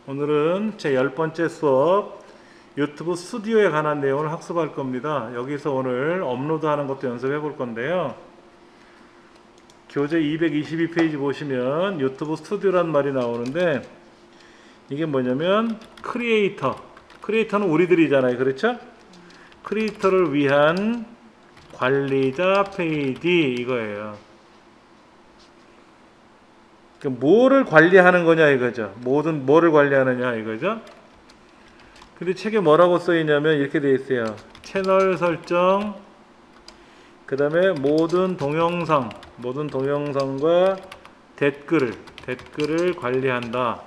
오늘은 제 10번째 수업 유튜브 스튜디오에 관한 내용을 학습할 겁니다. 여기서 오늘 업로드하는 것도 연습해 볼 건데요. 교재 222페이지 보시면 유튜브 스튜디오란 말이 나오는데 이게 뭐냐면 크리에이터는 우리들이잖아요. 그렇죠? 크리에이터를 위한 관리자 페이지 이거예요. 뭐를 관리하는 거냐 이거죠. 뭐를 관리하느냐 이거죠. 근데 책에 뭐라고 써 있냐면 이렇게 되어 있어요. 채널 설정, 그 다음에 모든 동영상과 댓글을 관리한다.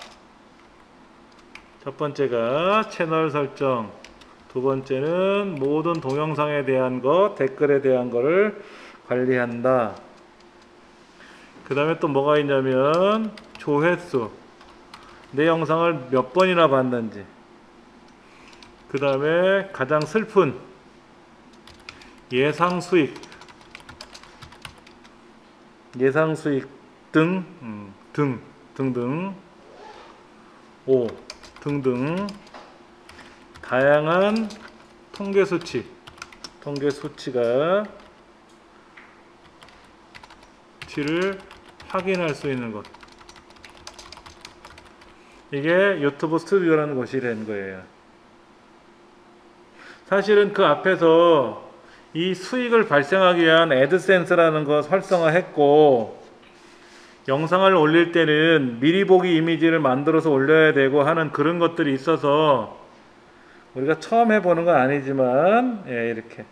첫 번째가 채널 설정, 두 번째는 모든 동영상에 대한 댓글에 대한 거를 관리한다. 그 다음에 또 뭐가 있냐면 조회수, 내 영상을 몇 번이나 봤는지, 그 다음에 가장 슬픈 예상 수익 등등 다양한 통계 수치를 확인할 수 있는 것. 이게 유튜브 스튜디오라는 곳이 된 거예요. 사실은 그 앞에서 이 수익을 발생하기 위한 애드센스라는 거 활성화했고, 영상을 올릴 때는 미리 보기 이미지를 만들어서 올려야 되고 하는 그런 것들이 있어서 우리가 처음 해보는 건 아니지만 이렇게.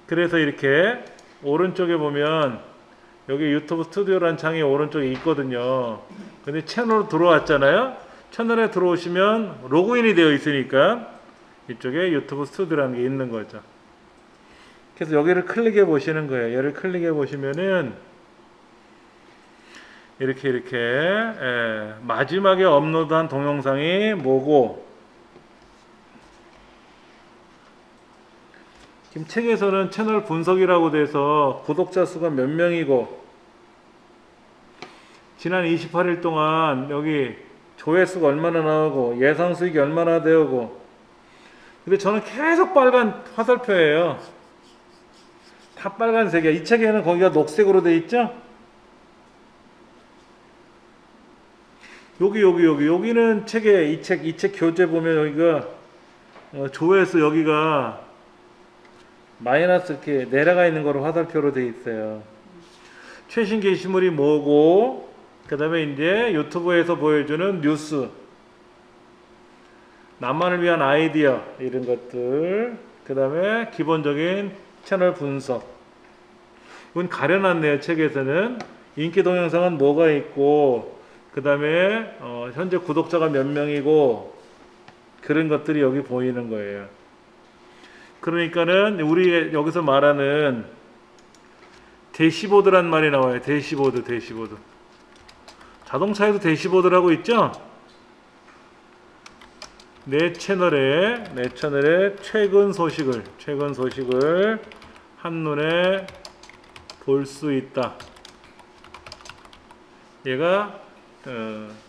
그래서 이렇게 오른쪽에 보면 여기 유튜브 스튜디오라는 창이 오른쪽에 있거든요. 근데 채널로 들어왔잖아요. 채널에 들어오시면 로그인이 되어 있으니까 이쪽에 유튜브 스튜디오라는 게 있는 거죠. 그래서 여기를 클릭해 보시는 거예요. 얘를 클릭해 보시면은 이렇게 마지막에 업로드한 동영상이 뭐고, 지금 책에서는 채널 분석이라고 돼서 구독자 수가 몇 명이고, 지난 28일 동안 여기 조회수가 얼마나 나오고 예상 수익이 얼마나 되고. 근데 저는 계속 빨간 화살표예요. 다 빨간색이야. 이 책에는 거기가 녹색으로 돼 있죠? 여기는 책에 이 책 교재 보면 여기가 조회수 여기가 마이너스 이렇게 내려가 있는 거로 화살표로 돼 있어요. 최신 게시물이 뭐고, 그 다음에 이제 유튜브에서 보여주는 뉴스, 나만을 위한 아이디어 이런 것들, 그 다음에 기본적인 채널 분석. 이건 가려놨네요. 책에서는 인기 동영상은 뭐가 있고, 그 다음에 현재 구독자가 몇 명이고, 그런 것들이 여기 보이는 거예요. 그러니까는 우리 여기서 말하는 대시보드란 말이 나와요. 대시보드. 자동차에도 대시보드라고 있죠? 내 채널에 최근 소식을 한눈에 볼 수 있다. 얘가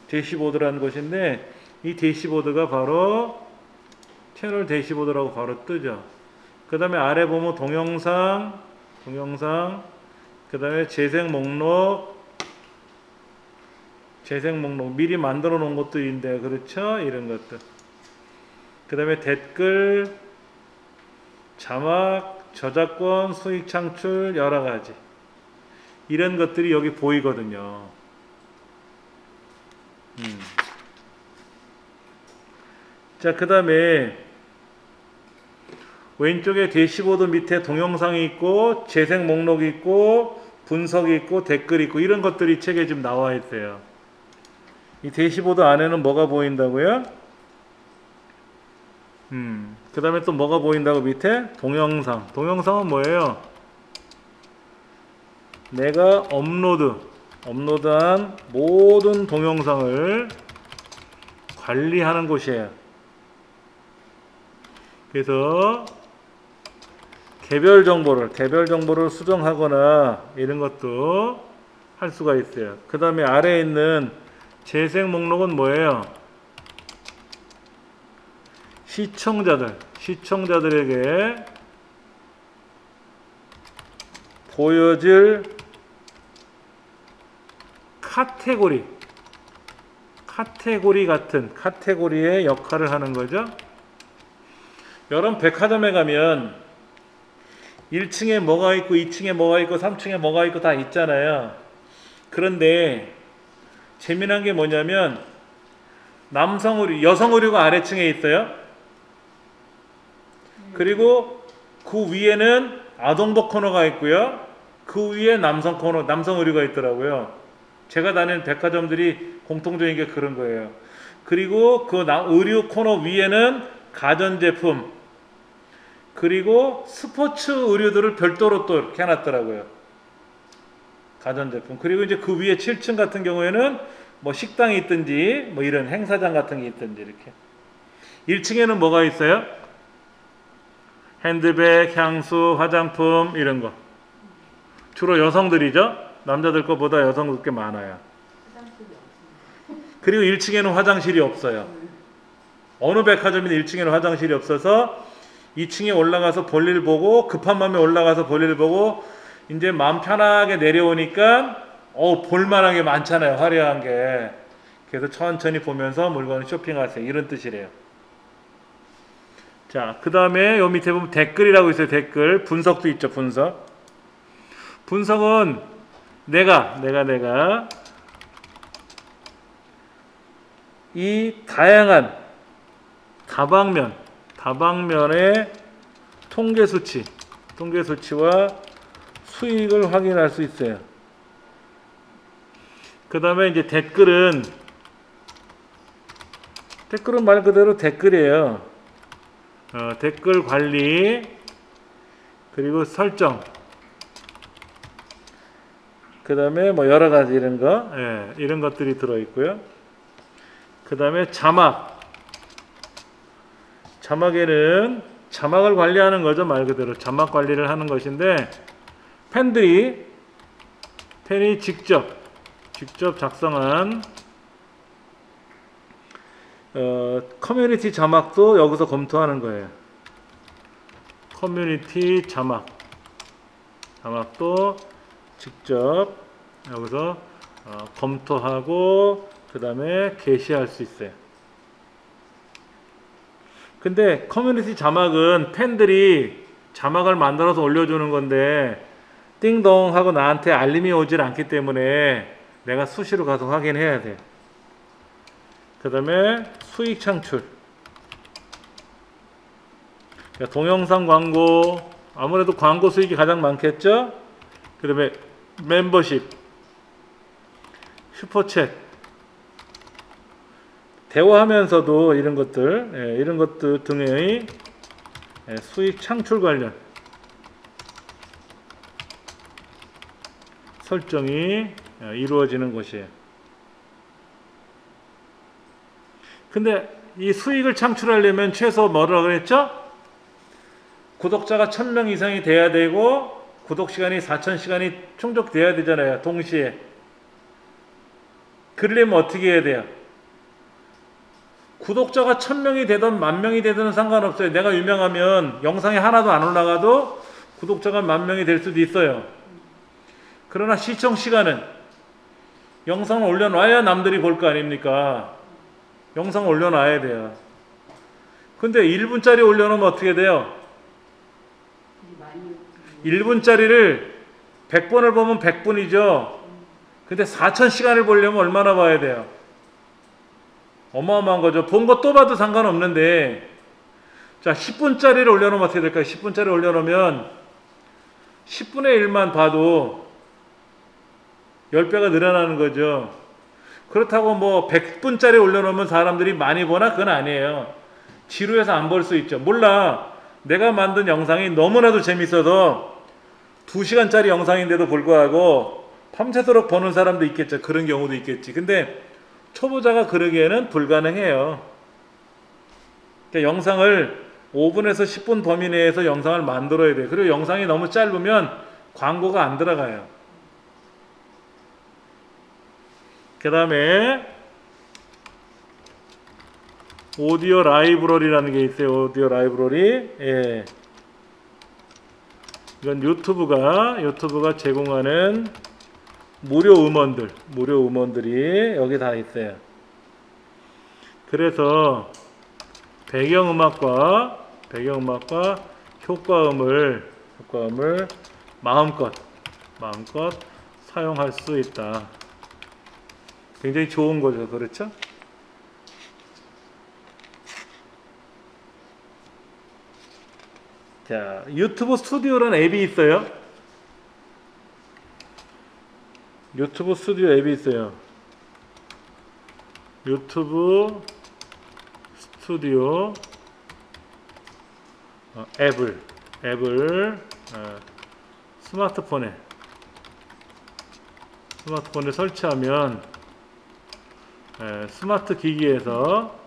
대시보드라는 것인데, 이 대시보드가 바로 채널 대시보드라고 바로 뜨죠. 그 다음에 아래 보면 동영상, 그 다음에 재생 목록 미리 만들어 놓은 것도 있는데, 그렇죠? 이런 것들. 그 다음에 댓글, 자막, 저작권, 수익 창출, 여러 가지. 이런 것들이 여기 보이거든요. 자, 그 다음에 왼쪽에 대시보드 밑에 동영상이 있고, 재생 목록이 있고, 분석이 있고, 댓글이 있고, 이런 것들이 책에 지금 나와 있어요. 이 대시보드 안에는 뭐가 보인다고요? 그 다음에 또 뭐가 보인다고 밑에? 동영상은 뭐예요? 내가 업로드한 모든 동영상을 관리하는 곳이에요. 그래서 개별 정보를 수정하거나 이런 것도 할 수가 있어요. 그 다음에 아래에 있는 재생 목록은 뭐예요? 시청자들에게 보여질 카테고리 같은 카테고리의 역할을 하는 거죠. 여러분 백화점에 가면 1층에 뭐가 있고 2층에 뭐가 있고 3층에 뭐가 있고 다 있잖아요. 그런데 재미난 게 뭐냐면 남성 의류, 여성 의류가 아래층에 있어요. 그리고 그 위에는 아동복 코너가 있고요. 그 위에 남성 코너, 남성 의류가 있더라고요. 제가 다니는 백화점들이 공통적인 게 그런 거예요. 그리고 그 의류 코너 위에는 가전제품, 그리고 스포츠 의류들을 별도로 또 이렇게 해놨더라고요. 가전제품. 그리고 이제 그 위에 7층 같은 경우에는 뭐 식당이 있든지 뭐 이런 행사장 같은 게 있든지 이렇게. 1층에는 뭐가 있어요? 핸드백, 향수, 화장품 이런 거. 주로 여성들이죠. 남자들 거보다 여성들 게 많아요. 그리고 1층에는 화장실이 없어요. 어느 백화점이든 1층에는 화장실이 없어서 2층에 올라가서 볼일 보고 급한 마음에 올라가서 볼일 보고 이제 마음 편하게 내려오니까 볼만한 게 많잖아요. 화려한 게. 그래서 천천히 보면서 물건을 쇼핑하세요. 이런 뜻이래요. 자, 그 다음에 요 밑에 보면 댓글이라고 있어요. 댓글. 분석도 있죠. 분석은 내가 이 다양한 다방면의 통계 수치와 수익을 확인할 수 있어요. 그 다음에 이제 댓글은 말 그대로 댓글이에요. 댓글 관리, 그리고 설정, 그 다음에 뭐 여러 가지 이런 것들이 들어있고요. 그 다음에 자막에는 자막을 관리하는 거죠. 말 그대로 자막 관리를 하는 것인데 팬이 직접 작성한 커뮤니티 자막도 여기서 검토하는 거예요. 커뮤니티 자막도 직접 여기서 검토하고 그 다음에 게시할 수 있어요. 근데 커뮤니티 자막은 팬들이 자막을 만들어서 올려주는 건데 띵동 하고 나한테 알림이 오질 않기 때문에 내가 수시로 가서 확인해야 돼. 그 다음에 수익 창출, 동영상 광고, 아무래도 광고 수익이 가장 많겠죠. 그 다음에 멤버십, 슈퍼챗, 대화하면서도 이런 것들 등의 수익 창출 관련 설정이 이루어지는 것이에요. 근데 이 수익을 창출하려면 최소 뭐라고 그랬죠? 구독자가 1000명 이상이 돼야 되고 구독 시간이 4000시간이 충족돼야 되잖아요. 동시에. 그러려면 어떻게 해야 돼요? 구독자가 1000명이 되든 10,000명이 되든 상관없어요. 내가 유명하면 영상이 하나도 안 올라가도 구독자가 10,000명이 될 수도 있어요. 그러나 시청 시간은 영상을 올려놔야 남들이 볼 거 아닙니까? 영상을 올려놔야 돼요. 근데 1분짜리 올려놓으면 어떻게 돼요? 1분짜리를 100번을 보면 100분이죠. 근데 4000시간을 보려면 얼마나 봐야 돼요? 어마어마한 거죠. 본 거 또 봐도 상관없는데, 자, 10분짜리를 올려놓으면 어떻게 될까요? 10분짜리 올려놓으면 10분의 1만 봐도 10배가 늘어나는 거죠. 그렇다고 뭐 100분짜리 올려놓으면 사람들이 많이 보나? 그건 아니에요. 지루해서 안 볼 수 있죠. 몰라. 내가 만든 영상이 너무나도 재밌어서 2시간짜리 영상인데도 불구하고 밤새도록 보는 사람도 있겠죠. 그런 경우도 있겠지. 근데 초보자가 그러기에는 불가능해요. 그러니까 영상을 5분에서 10분 범위 내에서 영상을 만들어야 돼요. 그리고 영상이 너무 짧으면 광고가 안 들어가요. 그 다음에 오디오 라이브러리라는 게 있어요. 오디오 라이브러리. 예. 이건 유튜브가 제공하는 무료 음원들이 여기 다 있어요. 그래서 배경음악과 효과음을 마음껏 사용할 수 있다. 굉장히 좋은 거죠. 그렇죠? 자, 유튜브 스튜디오라는 앱이 있어요. 유튜브 스튜디오 앱이 있어요. 유튜브 스튜디오 앱을 스마트폰에 설치하면 스마트 기기에서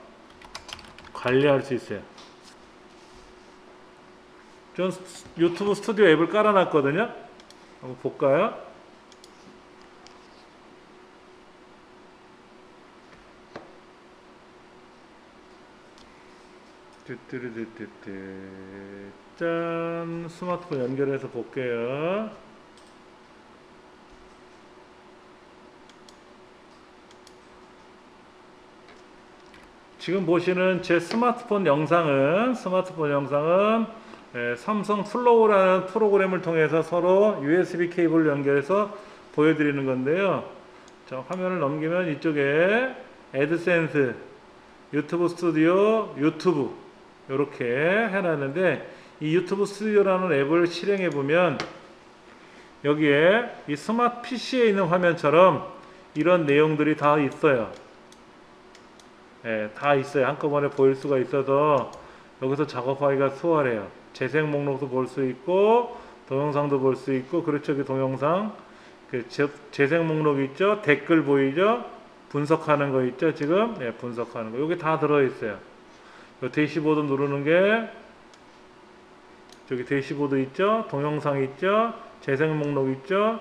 관리할 수 있어요. 전 유튜브 스튜디오 앱을 깔아놨거든요. 한번 볼까요? 짠, 스마트폰 연결해서 볼게요. 지금 보시는 제 스마트폰 영상은 삼성 플로우라는 프로그램을 통해서 서로 USB 케이블을 연결해서 보여드리는 건데요. 자, 화면을 넘기면 이쪽에 애드센스, 유튜브 스튜디오, 유튜브 이렇게 해놨는데, 이 유튜브 스튜디오라는 앱을 실행해 보면 여기에 이 스마트 PC에 있는 화면처럼 이런 내용들이 다 있어요. 다 있어요. 한꺼번에 보일 수가 있어서 여기서 작업하기가 수월해요. 재생 목록도 볼 수 있고 동영상도 볼 수 있고. 그렇죠. 그 동영상 재생 목록 있죠. 댓글 보이죠. 분석하는 거 있죠. 지금 분석하는 거 여기 다 들어있어요. 대시보드 누르는 게 저기 대시보드 있죠. 동영상 있죠. 재생 목록 있죠.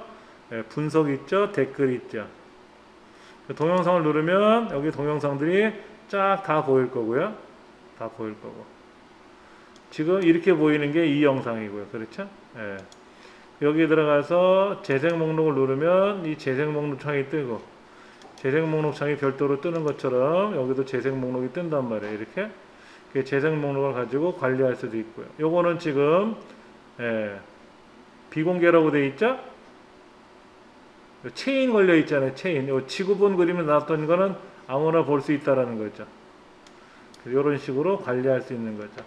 분석 있죠. 댓글 있죠. 동영상을 누르면 여기 동영상들이 쫙 다 보일 거고요. 다 보일 거고. 지금 이렇게 보이는 게 이 영상이고요. 그렇죠? 여기 들어가서 재생 목록을 누르면 이 재생 목록 창이 뜨고, 재생 목록 창이 별도로 뜨는 것처럼 여기도 재생 목록이 뜬단 말이에요. 이렇게 재생 목록을 가지고 관리할 수도 있고요. 요거는 지금 비공개라고 되어 있죠? 체인 걸려 있잖아요. 체인. 요 지구본 그림에 나왔던 거는 아무나 볼 수 있다라는 거죠. 이런 식으로 관리할 수 있는 거죠.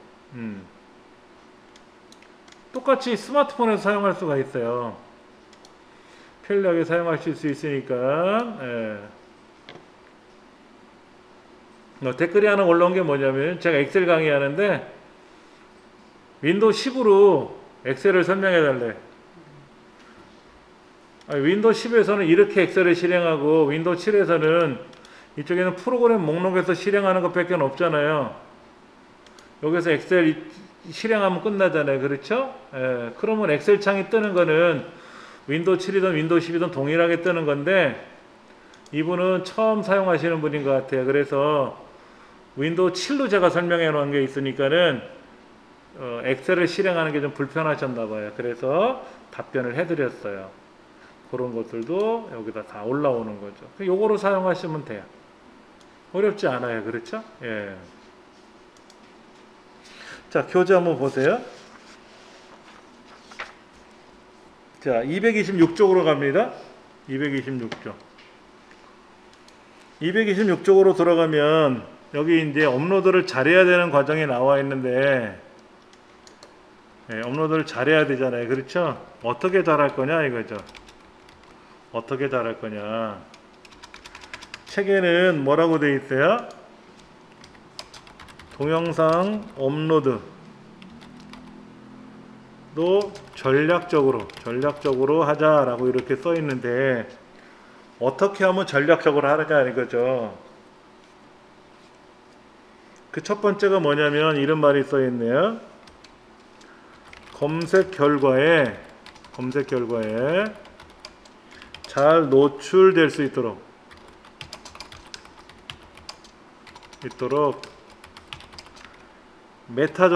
똑같이 스마트폰에서 사용할 수가 있어요. 편리하게 사용하실 수 있으니까. 댓글이 하나 올라온 게 뭐냐면, 제가 엑셀 강의하는데 윈도우 10으로 엑셀을 설명해 달래. 윈도우 10에서는 이렇게 엑셀을 실행하고 윈도우 7에서는 이쪽에는 프로그램 목록에서 실행하는 것밖에 없잖아요. 여기서 엑셀 실행하면 끝나잖아요. 그렇죠? 그러면 엑셀 창이 뜨는 거는 윈도우 7이든 윈도우 10이든 동일하게 뜨는 건데, 이분은 처음 사용하시는 분인 것 같아요. 그래서 윈도우 7로 제가 설명해 놓은 게 있으니까는 엑셀을 실행하는 게 좀 불편하셨나 봐요. 그래서 답변을 해드렸어요. 그런 것들도 여기다 다 올라오는 거죠. 요거로 사용하시면 돼요. 어렵지 않아요. 그렇죠? 자, 교재 한번 보세요. 자, 226쪽으로 갑니다. 226쪽. 226쪽으로 들어가면 여기 이제 업로드를 잘해야 되는 과정이 나와 있는데, 업로드를 잘해야 되잖아요. 그렇죠? 어떻게 잘할 거냐 이거죠. 어떻게 잘할 거냐. 책에는 뭐라고 되어 있어요? 동영상 업로드도 전략적으로 하자라고 이렇게 써 있는데, 어떻게 하면 전략적으로 하느냐 이거죠. 그 첫 번째가 뭐냐면 이런 말이 써 있네요. 검색 결과에 잘 노출될 수 있도록 메타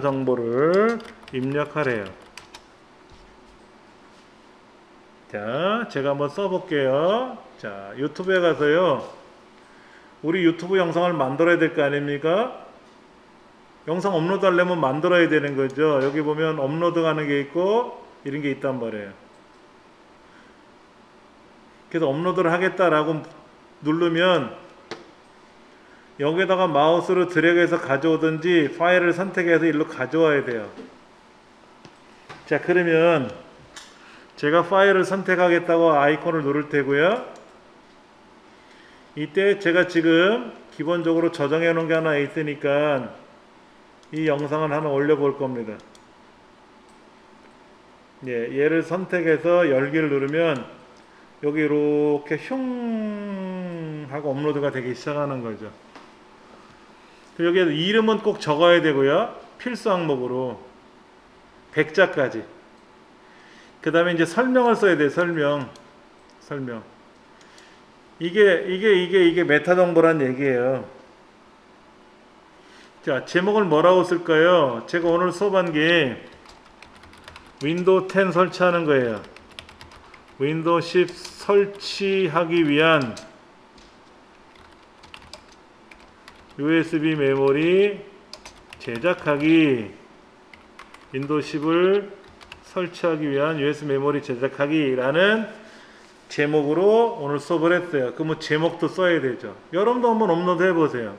정보를 입력하래요. 자, 제가 한번 써볼게요. 자, 유튜브에 가서요. 우리 유튜브 영상을 만들어야 될 거 아닙니까? 영상 업로드 하려면 만들어야 되는 거죠. 여기 보면 업로드 가는 게 있고 이런 게 있단 말이에요. 그래서 업로드를 하겠다라고 누르면 여기다가 마우스로 드래그해서 가져오든지 파일을 선택해서 일로 가져와야 돼요. 자, 그러면 제가 파일을 선택하겠다고 아이콘을 누를 테고요. 이때 제가 지금 기본적으로 저장해 놓은 게 하나 있으니까 이 영상을 하나 올려 볼 겁니다. 예, 얘를 선택해서 열기를 누르면 여기 이렇게 흉 하고 업로드가 되기 시작하는 거죠. 여기에 이름은 꼭 적어야 되고요. 필수 항목으로 100자까지. 그 다음에 이제 설명을 써야 돼요. 설명. 이게 메타 정보란 얘기예요. 자, 제목을 뭐라고 쓸까요? 제가 오늘 수업한 게 윈도우 10 설치하는 거예요. 윈도우 10 설치하기 위한 USB 메모리 제작하기, 윈도우 10을 설치하기 위한 USB 메모리 제작하기 라는 제목으로 오늘 수업을 했어요. 그러면 제목도 써야 되죠. 여러분도 한번 업로드 해보세요.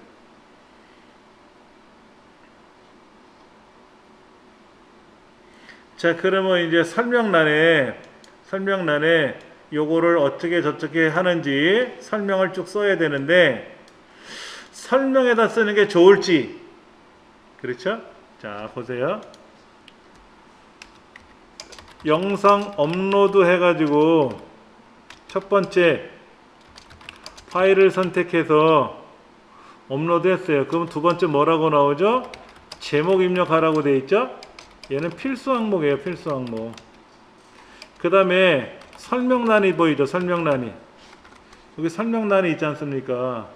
자, 그러면 이제 설명란에 요거를 어떻게 저떻게 하는지 설명을 쭉 써야 되는데 설명에다 쓰는 게 좋을지, 그렇죠? 자, 보세요. 영상 업로드 해가지고 첫 번째 파일을 선택해서 업로드 했어요. 그럼 두 번째 뭐라고 나오죠? 제목 입력하라고 돼 있죠? 얘는 필수 항목이에요. 필수 항목. 그 다음에 설명란이 보이죠? 설명란이. 여기 설명란이 있지 않습니까?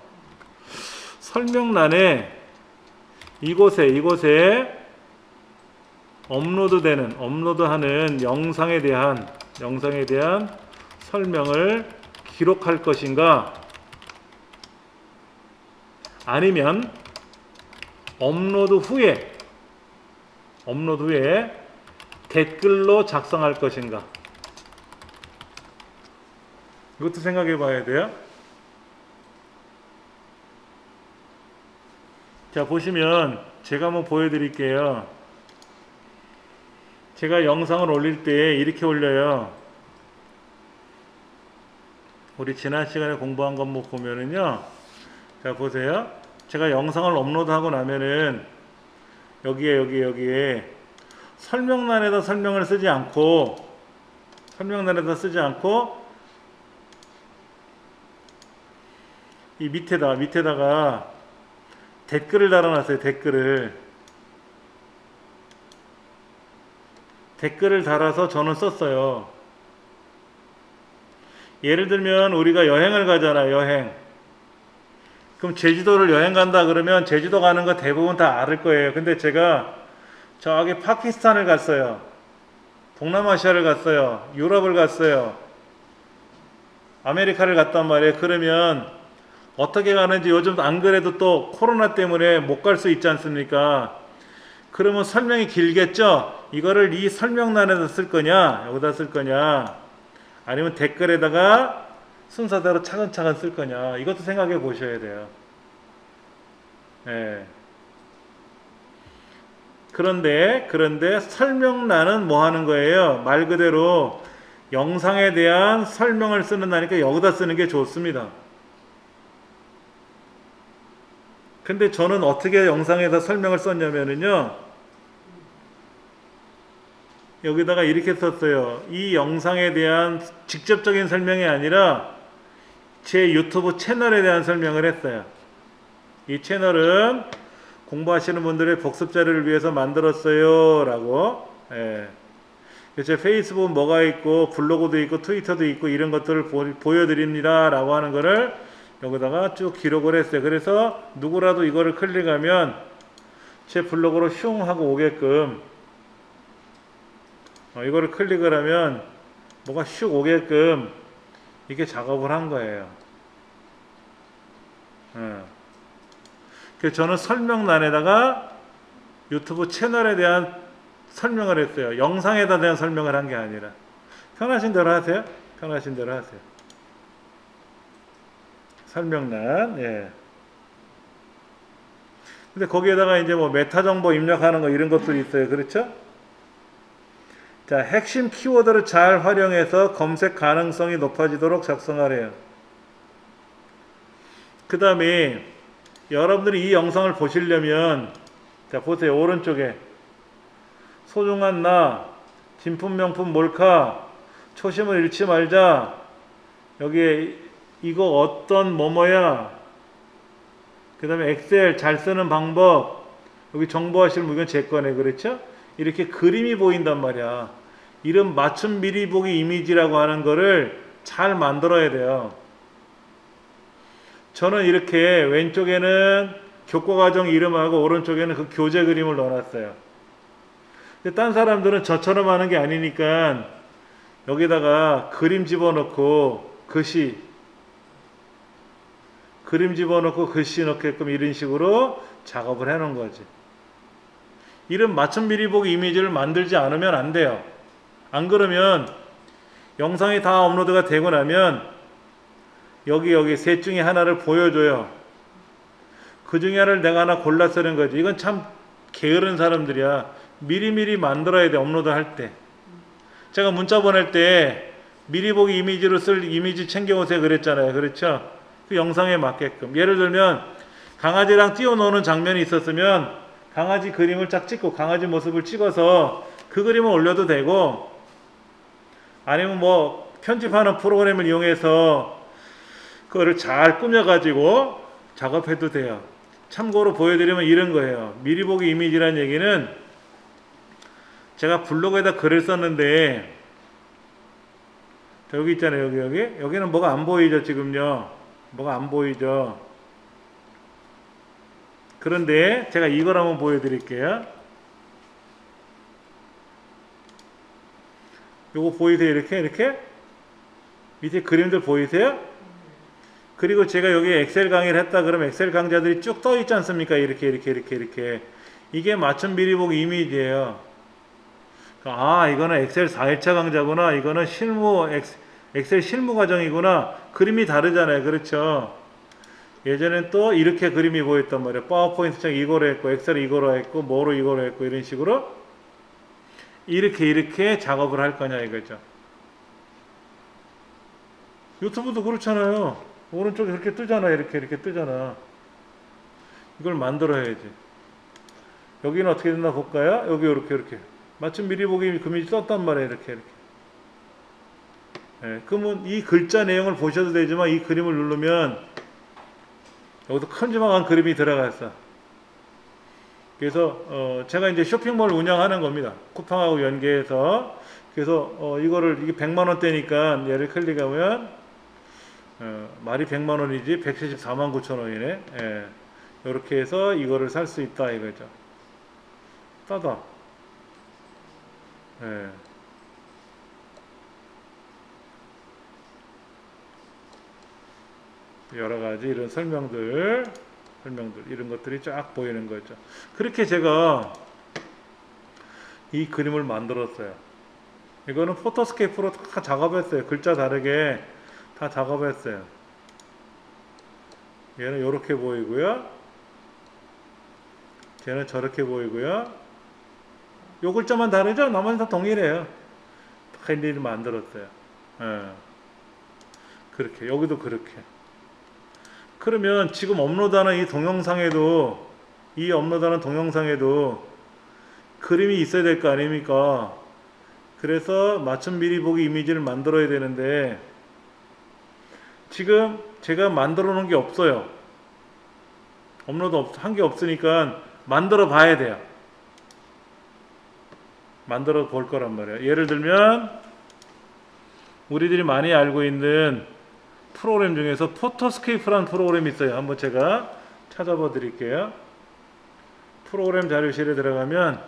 설명란에 이곳에 업로드하는 영상에 대한 설명을 기록할 것인가, 아니면 업로드 후에 댓글로 작성할 것인가. 이것도 생각해 봐야 돼요. 자, 보시면 제가 한번 보여드릴게요. 제가 영상을 올릴 때 이렇게 올려요. 우리 지난 시간에 공부한 것 뭐 보면은요. 자, 보세요. 제가 영상을 업로드하고 나면은 여기에 설명란에다 설명을 쓰지 않고 이 밑에다가 댓글을 달아놨어요. 댓글을 달아서 저는 썼어요. 예를 들면 우리가 여행을 가잖아요. 여행. 그럼 제주도를 여행 간다 그러면 제주도 가는 거 대부분 다 알을 거예요. 근데 제가 저기 파키스탄을 갔어요. 동남아시아를 갔어요. 유럽을 갔어요. 아메리카를 갔단 말이에요. 그러면 어떻게 가는지 요즘 안 그래도 또 코로나 때문에 못 갈 수 있지 않습니까? 그러면 설명이 길겠죠? 이거를 이 설명란에다 쓸 거냐, 여기다 쓸 거냐, 아니면 댓글에다가 순서대로 차근차근 쓸 거냐, 이것도 생각해 보셔야 돼요. 예. 그런데 설명란은 뭐 하는 거예요? 말 그대로 영상에 대한 설명을 쓰는다니까 여기다 쓰는 게 좋습니다. 근데 저는 어떻게 영상에다 설명을 썼냐면요, 여기다가 이렇게 썼어요. 이 영상에 대한 직접적인 설명이 아니라 제 유튜브 채널에 대한 설명을 했어요. 이 채널은 공부하시는 분들의 복습 자료를 위해서 만들었어요 라고. 예. 제 페이스북은 뭐가 있고 블로그도 있고 트위터도 있고 이런 것들을 보여드립니다 라고 하는 거를 여기다가 쭉 기록을 했어요. 그래서 누구라도 이거를 클릭하면 제 블로그로 슝 하고 오게끔 이거를 클릭을 하면 뭐가 슉 오게끔 이렇게 작업을 한 거예요. 그래서 저는 설명란에다가 유튜브 채널에 대한 설명을 했어요. 영상에 대한 설명을 한 게 아니라. 편하신 대로 하세요. 편하신 대로 하세요. 설명란. 예. 근데 거기에다가 이제 뭐 메타 정보 입력하는 거 이런 것들이 있어요. 그렇죠? 자, 핵심 키워드를 잘 활용해서 검색 가능성이 높아지도록 작성하래요. 그 다음에 여러분들이 이 영상을 보시려면 자, 보세요. 오른쪽에 소중한 나, 진품 명품 몰카, 초심을 잃지 말자. 여기에 이거 어떤 뭐뭐야. 그 다음에 엑셀 잘 쓰는 방법. 여기 정보하실 물건 제 거네. 그렇죠? 이렇게 그림이 보인단 말이야. 이런 맞춤 미리 보기 이미지라고 하는 거를 잘 만들어야 돼요. 저는 이렇게 왼쪽에는 교과과정 이름하고 오른쪽에는 그 교재 그림을 넣어놨어요. 근데 딴 사람들은 저처럼 하는 게 아니니까 여기다가 그림 집어넣고 글씨 넣게끔 이런 식으로 작업을 해놓은 거지. 이런 맞춤 미리 보기 이미지를 만들지 않으면 안 돼요. 안 그러면 영상이 다 업로드가 되고 나면 여기 셋 중에 하나를 보여줘요. 그 중에 하나를 내가 하나 골라 쓰는 거지. 이건 참 게으른 사람들이야. 미리미리 만들어야 돼. 업로드 할 때. 제가 문자 보낼 때 미리 보기 이미지로 쓸 이미지 챙겨오세요 그랬잖아요. 그렇죠? 그 영상에 맞게끔. 예를 들면 강아지랑 뛰어노는 장면이 있었으면 강아지 그림을 쫙 찍고 강아지 모습을 찍어서 그 그림을 올려도 되고, 아니면 뭐 편집하는 프로그램을 이용해서 그거를 잘 꾸며가지고 작업해도 돼요. 참고로 보여드리면 이런 거예요. 미리 보기 이미지란 얘기는 제가 블로그에다 글을 썼는데 여기 있잖아요. 여기는 뭐가 안 보이죠 지금요. 뭐가 안 보이죠. 그런데 제가 이걸 한번 보여드릴게요. 요거 보이세요? 이렇게 밑에 그림들 보이세요? 그리고 제가 여기 엑셀 강의를 했다 그러면 엑셀 강좌들이 쭉 떠 있지 않습니까? 이렇게 이게 맞춤 미리 보기 이미지예요. 아, 이거는 엑셀 4일차 강좌구나. 이거는 엑셀 실무 과정이구나. 그림이 다르잖아요. 그렇죠? 예전엔 또 이렇게 그림이 보였단 말이에요. 파워포인트창 이거로 했고 엑셀 이거로 했고 뭐로 이거로 했고 이런 식으로 이렇게 작업을 할 거냐 이거죠. 유튜브도 그렇잖아요. 오른쪽에 이렇게 뜨잖아. 이렇게 뜨잖아. 이걸 만들어야지. 여기는 어떻게 됐나 볼까요? 여기 이렇게 맞춤 미리 보기 금이 썼단 말이에요. 이렇게 네, 그러면 이 글자 내용을 보셔도 되지만 이 그림을 누르면 여기도 큼지막한 그림이 들어갔어. 그래서 제가 이제 쇼핑몰 운영하는 겁니다. 쿠팡하고 연계해서. 그래서 이게 100만원대니까 얘를 클릭하면 말이 100만원이지 174만 9천원이네. 예. 이렇게 해서 이거를 살 수 있다 이거죠. 싸다. 예. 여러가지 이런 설명들 이런 것들이 쫙 보이는 거죠. 그렇게 제가 이 그림을 만들었어요. 이거는 포토스케이프로 다 작업했어요. 글자 다르게 다 작업했어요. 얘는 이렇게 보이고요. 쟤는 저렇게 보이고요. 요 글자만 다르죠? 나머지 다 동일해요. 다 일일이 만들었어요. 예. 그렇게 여기도 그렇게. 그러면 지금 업로드하는 이 동영상에도 그림이 있어야 될 거 아닙니까? 그래서 맞춤 미리 보기 이미지를 만들어야 되는데 지금 제가 만들어 놓은 게 없어요. 업로드 한 게 없으니까 만들어 봐야 돼요. 만들어 볼 거란 말이에요. 예를 들면 우리들이 많이 알고 있는 프로그램 중에서 포토스케이프라는 프로그램이 있어요. 한번 제가 찾아봐 드릴게요. 프로그램 자료실에 들어가면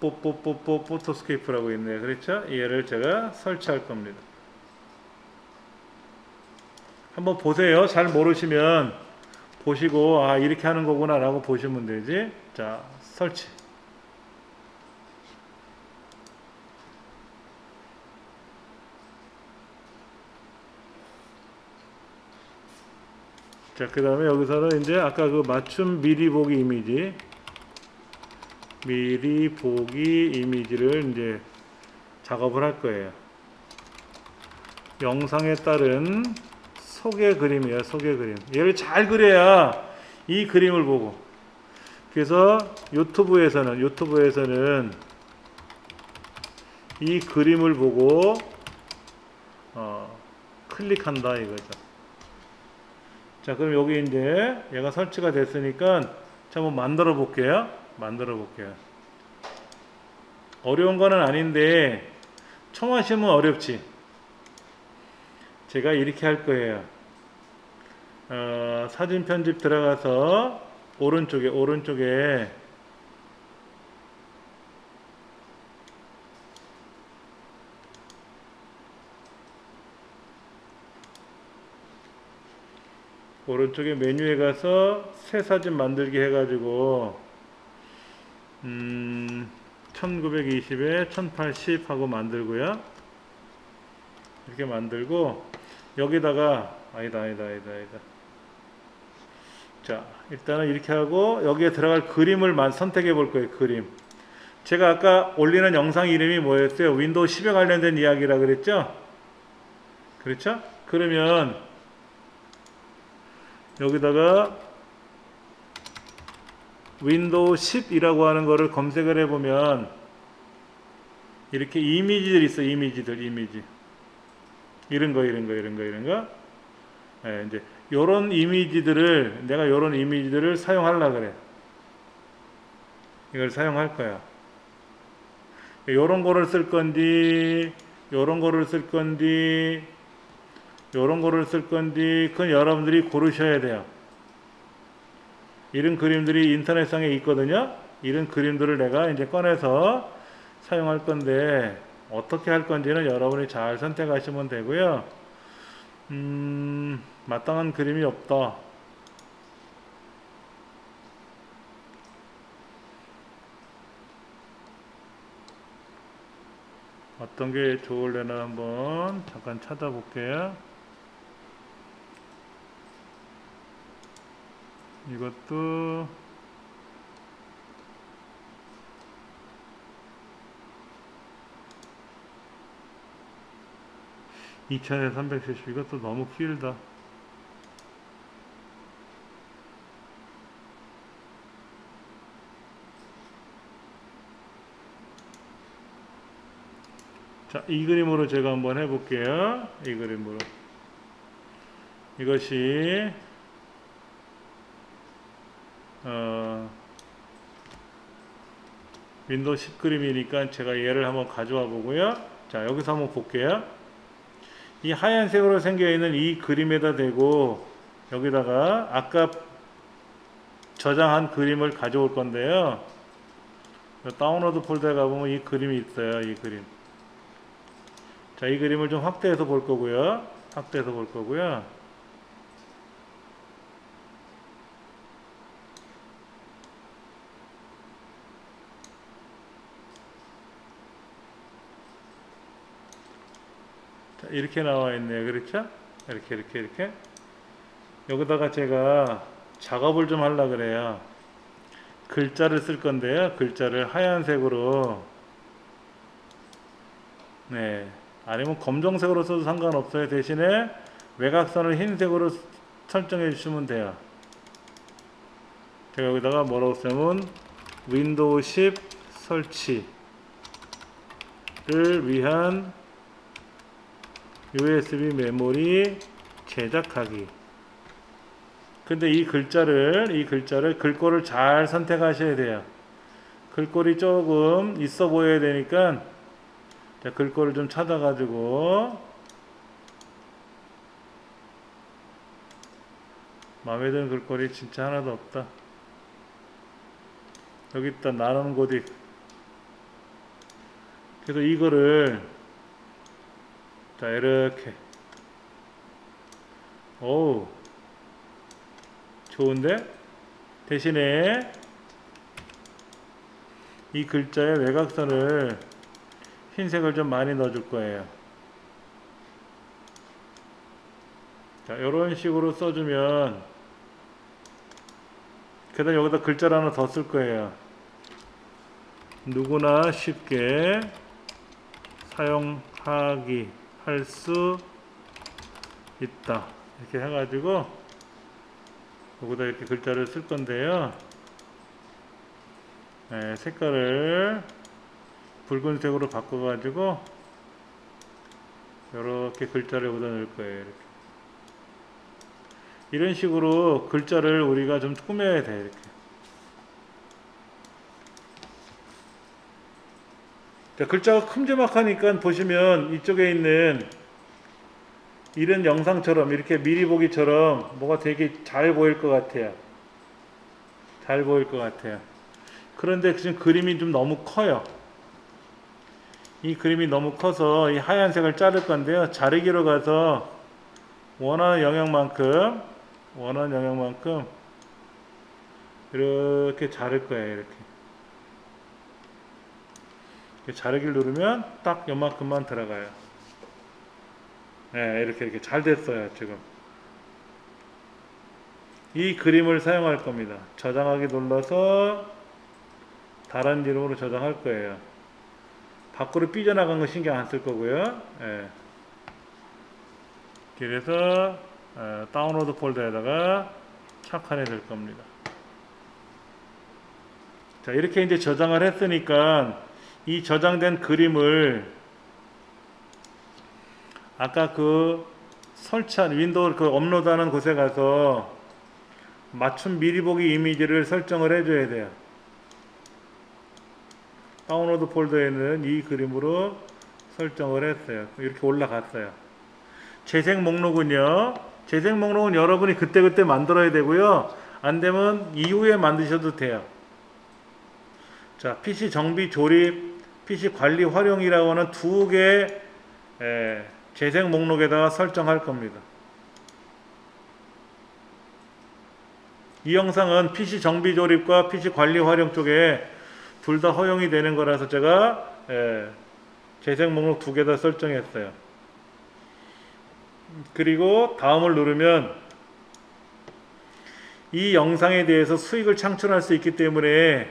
뽀뽀뽀뽀 포토스케이프라고 있네요. 그렇죠? 얘를 제가 설치할 겁니다. 한번 보세요. 잘 모르시면 보시고 아 이렇게 하는 거구나 라고 보시면 되지. 자, 설치. 자, 그 다음에 여기서는 이제 아까 그 맞춤 미리 보기 이미지를 이제 작업을 할 거예요. 영상에 따른 소개 그림이에요. 소개 그림. 얘를 잘 그려야 이 그림을 보고. 그래서 유튜브에서는 이 그림을 보고 클릭한다 이거죠. 자, 그럼 여기 이제 얘가 설치가 됐으니까 자, 한번 만들어 볼게요. 어려운 거는 아닌데 처음 하시면 어렵지. 제가 이렇게 할 거예요. 사진 편집 들어가서 오른쪽에 메뉴에 가서 새 사진 만들기 해가지고 1920에 1080 하고 만들고요. 이렇게 만들고 여기다가 아니다. 자, 일단은 이렇게 하고 여기에 들어갈 그림을 선택해 볼 거예요. 그림. 제가 아까 올리는 영상 이름이 뭐였어요? 윈도우 10에 관련된 이야기라 그랬죠? 그렇죠? 그러면 여기다가 윈도우 10이라고 하는 거를 검색을 해보면 이렇게 이미지들 있어. 이미지. 이런 거. 예, 이제 요런 이미지들을 사용하려고 그래. 이걸 사용할 거야. 요런 거를 쓸 건지 그건 여러분들이 고르셔야 돼요. 이런 그림들이 인터넷상에 있거든요. 이런 그림들을 내가 이제 꺼내서 사용할 건데 어떻게 할 건지는 여러분이 잘 선택하시면 되고요. 마땅한 그림이 없다. 어떤 게 좋을래나 한번 잠깐 찾아볼게요. 이것도 2000에 370 이것도 너무 길다. 자, 이 그림으로 제가 한번 해볼게요. 이 그림으로. 이것이 윈도우 10 그림이니까 제가 얘를 한번 가져와 보고요. 자, 여기서 한번 볼게요. 이 하얀색으로 생겨 있는 이 그림에다 대고 여기다가 아까 저장한 그림을 가져올 건데요. 다운로드 폴더에 가보면 이 그림이 있어요. 이 그림. 자, 이 그림을 좀 확대해서 볼 거고요. 자, 이렇게 나와 있네요. 그렇죠? 이렇게. 여기다가 제가 작업을 좀 하려고 그래요. 글자를 쓸 건데요. 글자를 하얀색으로. 네. 아니면 검정색으로 써도 상관없어요. 대신에 외곽선을 흰색으로 설정해 주시면 돼요. 제가 여기다가 뭐라고 쓰면 윈도우 10 설치를 위한 USB 메모리 제작하기. 근데 이 글자를 글꼴을 잘 선택하셔야 돼요. 글꼴이 조금 있어 보여야 되니까 자, 글꼴을 좀 찾아가지고 마음에 드는 글꼴이 진짜 하나도 없다. 여기 있다 나눈 곳이. 그래서 이거를 자 이렇게 어우 좋은데? 대신에 이 글자에 외곽선을 흰색을 좀 많이 넣어줄 거예요. 자, 이런 식으로 써주면, 게다가 여기다 글자를 하나 더 쓸 거예요. 누구나 쉽게 사용하기 할 수 있다. 이렇게 해가지고 여기다 이렇게 글자를 쓸 건데요. 네, 색깔을 붉은색으로 바꿔가지고 이렇게 글자를 여기다 넣을 거예요. 이렇게. 이런 식으로 글자를 우리가 좀 꾸며야 돼. 이렇게. 자, 글자가 큼지막하니까 보시면 이쪽에 있는 이런 영상처럼 이렇게 미리 보기처럼 뭐가 되게 잘 보일 것 같아요. 잘 보일 것 같아요. 그런데 지금 그림이 좀 너무 커요. 이 그림이 너무 커서 이 하얀색을 자를 건데요. 자르기로 가서 원하는 영역만큼 이렇게 자를 거예요. 이렇게 자르기를 누르면 딱 요만큼만 들어가요. 네, 이렇게 잘 됐어요. 지금 이 그림을 사용할 겁니다. 저장하기 눌러서 다른 이름으로 저장할 거예요. 밖으로 삐져나간 거 신경 안 쓸 거고요. 네. 그래서 다운로드 폴더에다가 착안해 될 겁니다. 자, 이렇게 이제 저장을 했으니까 이 저장된 그림을 아까 그 설치한 윈도우 그 업로드하는 곳에 가서 맞춤 미리 보기 이미지를 설정을 해줘야 돼요. 다운로드 폴더에는 이 그림으로 설정을 했어요. 이렇게 올라갔어요. 재생 목록은요. 재생 목록은 여러분이 그때그때 만들어야 되고요. 안되면 이후에 만드셔도 돼요. 자, PC 정비 조립, PC 관리 활용이라고 하는 두 개의 재생 목록에다가 설정할 겁니다. 이 영상은 PC 정비 조립과 PC 관리 활용 쪽에 둘 다 허용이 되는 거라서 제가 재생 목록 두 개 다 설정했어요. 그리고 다음을 누르면 이 영상에 대해서 수익을 창출할 수 있기 때문에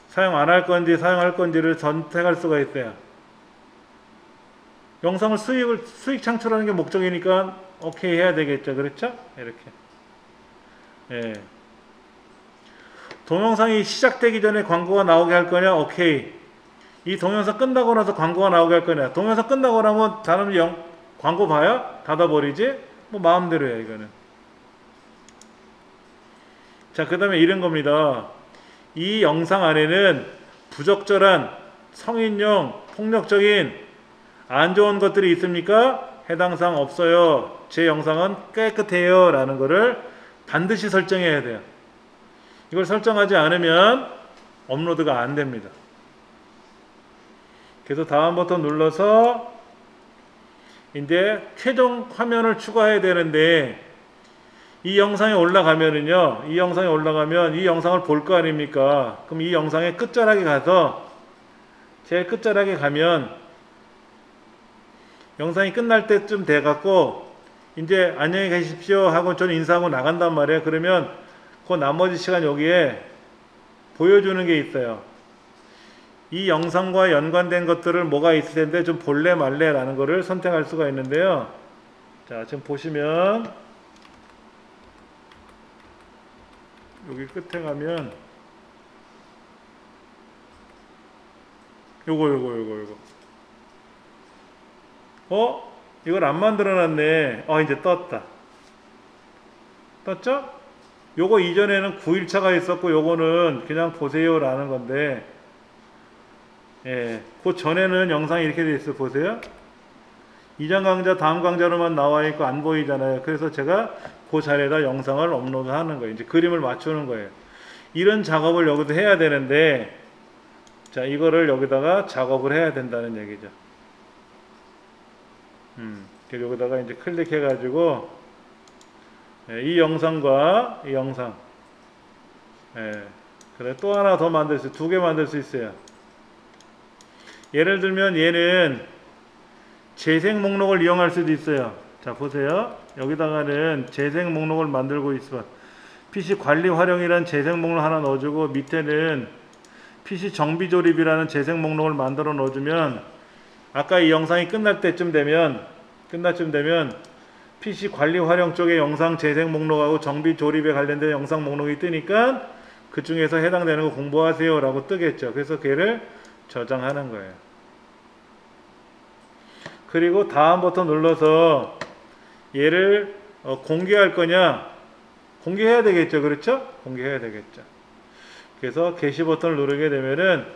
사용 안 할 건지 사용할 건지를 선택할 수가 있어요. 영상을 수익 창출하는 게 목적이니까 오케이 해야 되겠죠. 그렇죠? 이렇게. 예. 동영상이 시작되기 전에 광고가 나오게 할 거냐? 오케이. 이 동영상 끝나고 나서 광고가 나오게 할 거냐? 동영상 끝나고 나면 다른 광고 봐요? 닫아버리지? 뭐 마음대로 해요, 이거는. 자, 그 다음에 이런 겁니다. 이 영상 안에는 부적절한 성인용 폭력적인 안 좋은 것들이 있습니까? 해당 사항 없어요. 제 영상은 깨끗해요. 라는 거를 반드시 설정해야 돼요. 이걸 설정하지 않으면 업로드가 안 됩니다. 그래서 다음 버튼 눌러서 이제 최종 화면을 추가해야 되는데 이 영상에 올라가면은요. 이 영상을 볼 거 아닙니까? 그럼 이 영상의 끝자락에 가서 제일 끝자락에 가면 영상이 끝날 때쯤 돼 갖고 이제 안녕히 계십시오 하고 저는 인사하고 나간단 말이에요. 그러면 그 나머지 시간 여기에 보여주는 게 있어요. 이 영상과 연관된 것들을 뭐가 있을 텐데 좀 볼래 말래 라는 거를 선택할 수가 있는데요. 자, 지금 보시면 여기 끝에 가면 요거 이걸 안 만들어 놨네. 이제 떴다. 떴죠? 요거 이전에는 9일차가 있었고 요거는 그냥 보세요 라는 건데 그 전에는 영상이 이렇게 돼 있어. 보세요. 이전 강좌 다음 강좌로만 나와 있고 안 보이잖아요. 그래서 제가 그 자리에다 영상을 업로드 하는 거예요. 이제 그림을 맞추는 거예요. 이런 작업을 여기도 해야 되는데, 자, 이거를 여기다가 작업을 해야 된다는 얘기죠. 여기다가 이제 클릭해가지고, 예, 이 영상과 이 영상, 예, 그래, 또 하나 더 만들 수, 두 개 만들 수 있어요. 예를 들면 얘는 재생 목록을 이용할 수도 있어요. 자, 보세요. 여기다가는 재생 목록을 만들고 있어. PC 관리 활용이라는 재생 목록 하나 넣어주고, 밑에는 PC 정비 조립이라는 재생 목록을 만들어 넣어주면, 아까 이 영상이 끝날 때쯤 되면 PC 관리 활용 쪽에 영상 재생 목록하고 정비 조립에 관련된 영상 목록이 뜨니까 그 중에서 해당되는 거 공부하세요 라고 뜨겠죠. 그래서 걔를 저장하는 거예요. 그리고 다음 버튼 눌러서 얘를 공개할 거냐, 공개해야 되겠죠. 그렇죠? 공개해야 되겠죠. 그래서 게시 버튼을 누르게 되면은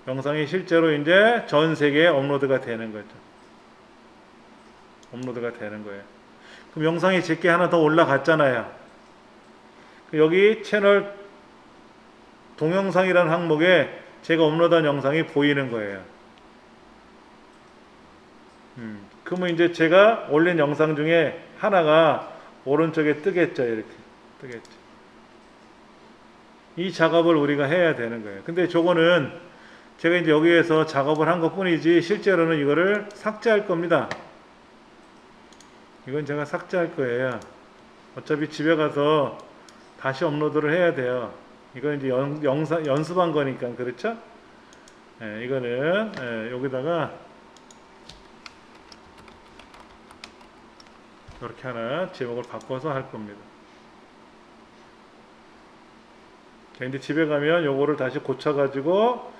영상이 실제로 이제 전 세계에 업로드가 되는 거죠. 업로드가 되는 거예요. 그럼 영상이 제게 하나 더 올라갔잖아요. 여기 채널 동영상이라는 항목에 제가 업로드한 영상이 보이는 거예요. 그러면 이제 제가 올린 영상 중에 하나가 오른쪽에 뜨겠죠. 이렇게 뜨겠죠. 이 작업을 우리가 해야 되는 거예요. 근데 저거는 제가 이제 여기에서 작업을 한 것 뿐이지 실제로는 이거를 삭제할 겁니다. 이건 제가 삭제할 거예요. 어차피 집에 가서 다시 업로드를 해야 돼요. 이건 이제 영상 연습한 거니까. 그렇죠? 예, 이거는 예, 여기다가 이렇게 하나 제목을 바꿔서 할 겁니다. 근데 집에 가면 요거를 다시 고쳐가지고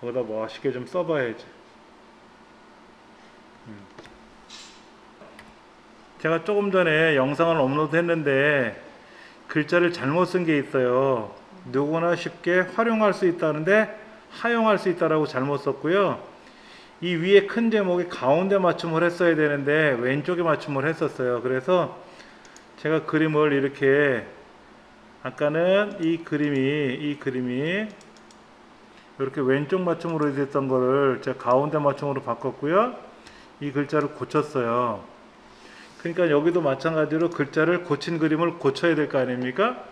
거기다 멋있게 좀 써봐야지. 제가 조금 전에 영상을 업로드 했는데 글자를 잘못 쓴 게 있어요. 누구나 쉽게 활용할 수 있다는데 하용할 수 있다라고 잘못 썼고요. 이 위에 큰 제목이 가운데 맞춤을 했어야 되는데 왼쪽에 맞춤을 했었어요. 그래서 제가 그림을 이렇게, 아까는 이 그림이 이렇게 왼쪽 맞춤으로 됐던 거를 제가 가운데 맞춤으로 바꿨고요. 이 글자를 고쳤어요. 그러니까 여기도 마찬가지로 글자를 고친 그림을 고쳐야 될 거 아닙니까?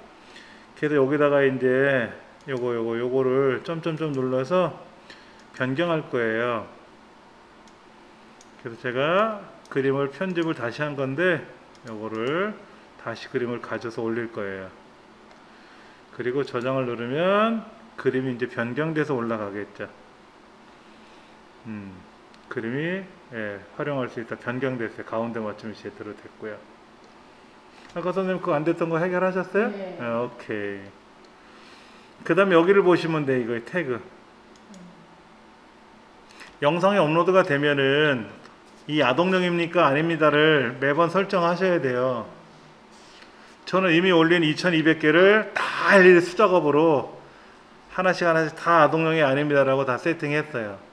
그래서 여기다가 이제 요거를 점점점 눌러서 변경할 거예요. 그래서 제가 그림을 편집을 다시 한 건데 요거를 다시 그림을 가져서 올릴 거예요. 그리고 저장을 누르면 그림이 이제 변경돼서 올라가겠죠. 그림이 예, 활용할 수 있다. 변경됐어요. 가운데 맞춤이 제대로 됐고요. 아까 선생님 그거 안 됐던 거 해결하셨어요? 네. 오케이. 그 다음에 여기를 보시면 돼. 이거 태그. 영상이 업로드가 되면은 이 아동용입니까 아닙니다를 매번 설정하셔야 돼요. 저는 이미 올린 2200개를 다 일일이 수작업으로 하나씩 다 아동용이 아닙니다라고 다 세팅했어요.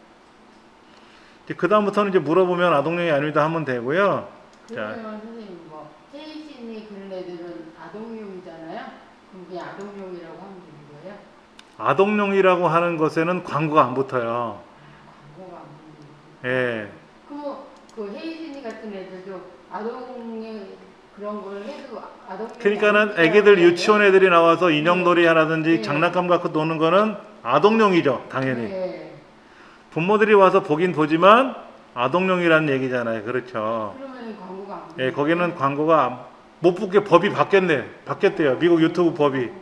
그 다음부터는 이제 물어보면 아동용이 아닙니다 하면 되고요. 그러면 선생님 뭐 헤이신이 그런 애들은 아동용이잖아요. 그럼 그냥 아동용이라고 하면 되는 거예요? 아동용이라고 하는 것에는 광고가 안 붙어요. 광고가 안 붙는 거예요? 예. 그럼 그 헤이신이 같은 애들도 아동의 그런 걸 해도 아동용이 그러니까는 애기들 유치원 애들이 나와서 인형놀이 하라든지 네. 장난감 갖고 노는 거는 아동용이죠, 당연히. 네. 부모들이 와서 보긴 보지만 아동용이라는 얘기잖아요. 그렇죠. 그러면 광고가 안 예, 붙는 거기는 광고가 못 붙게 법이 바뀌었대요. 미국 유튜브 법이. 거예요?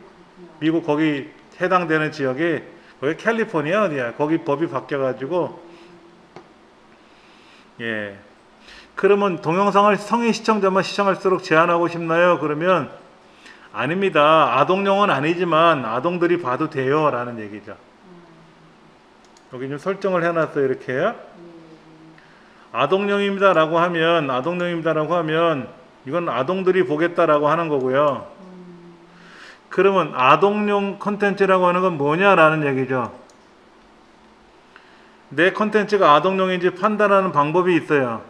미국 거기 해당되는 지역이 거기 캘리포니아 어디야? 거기 법이 바뀌어가지고 예. 그러면 동영상을 성인 시청자만 시청할수록 제한하고 싶나요? 그러면 아닙니다. 아동용은 아니지만 아동들이 봐도 돼요 라는 얘기죠. 여기 좀 설정을 해놨어요. 이렇게요. 아동용입니다 라고 하면 이건 아동들이 보겠다라고 하는 거고요. 그러면 아동용 컨텐츠라고 하는 건 뭐냐라는 얘기죠. 내 컨텐츠가 아동용인지 판단하는 방법이 있어요.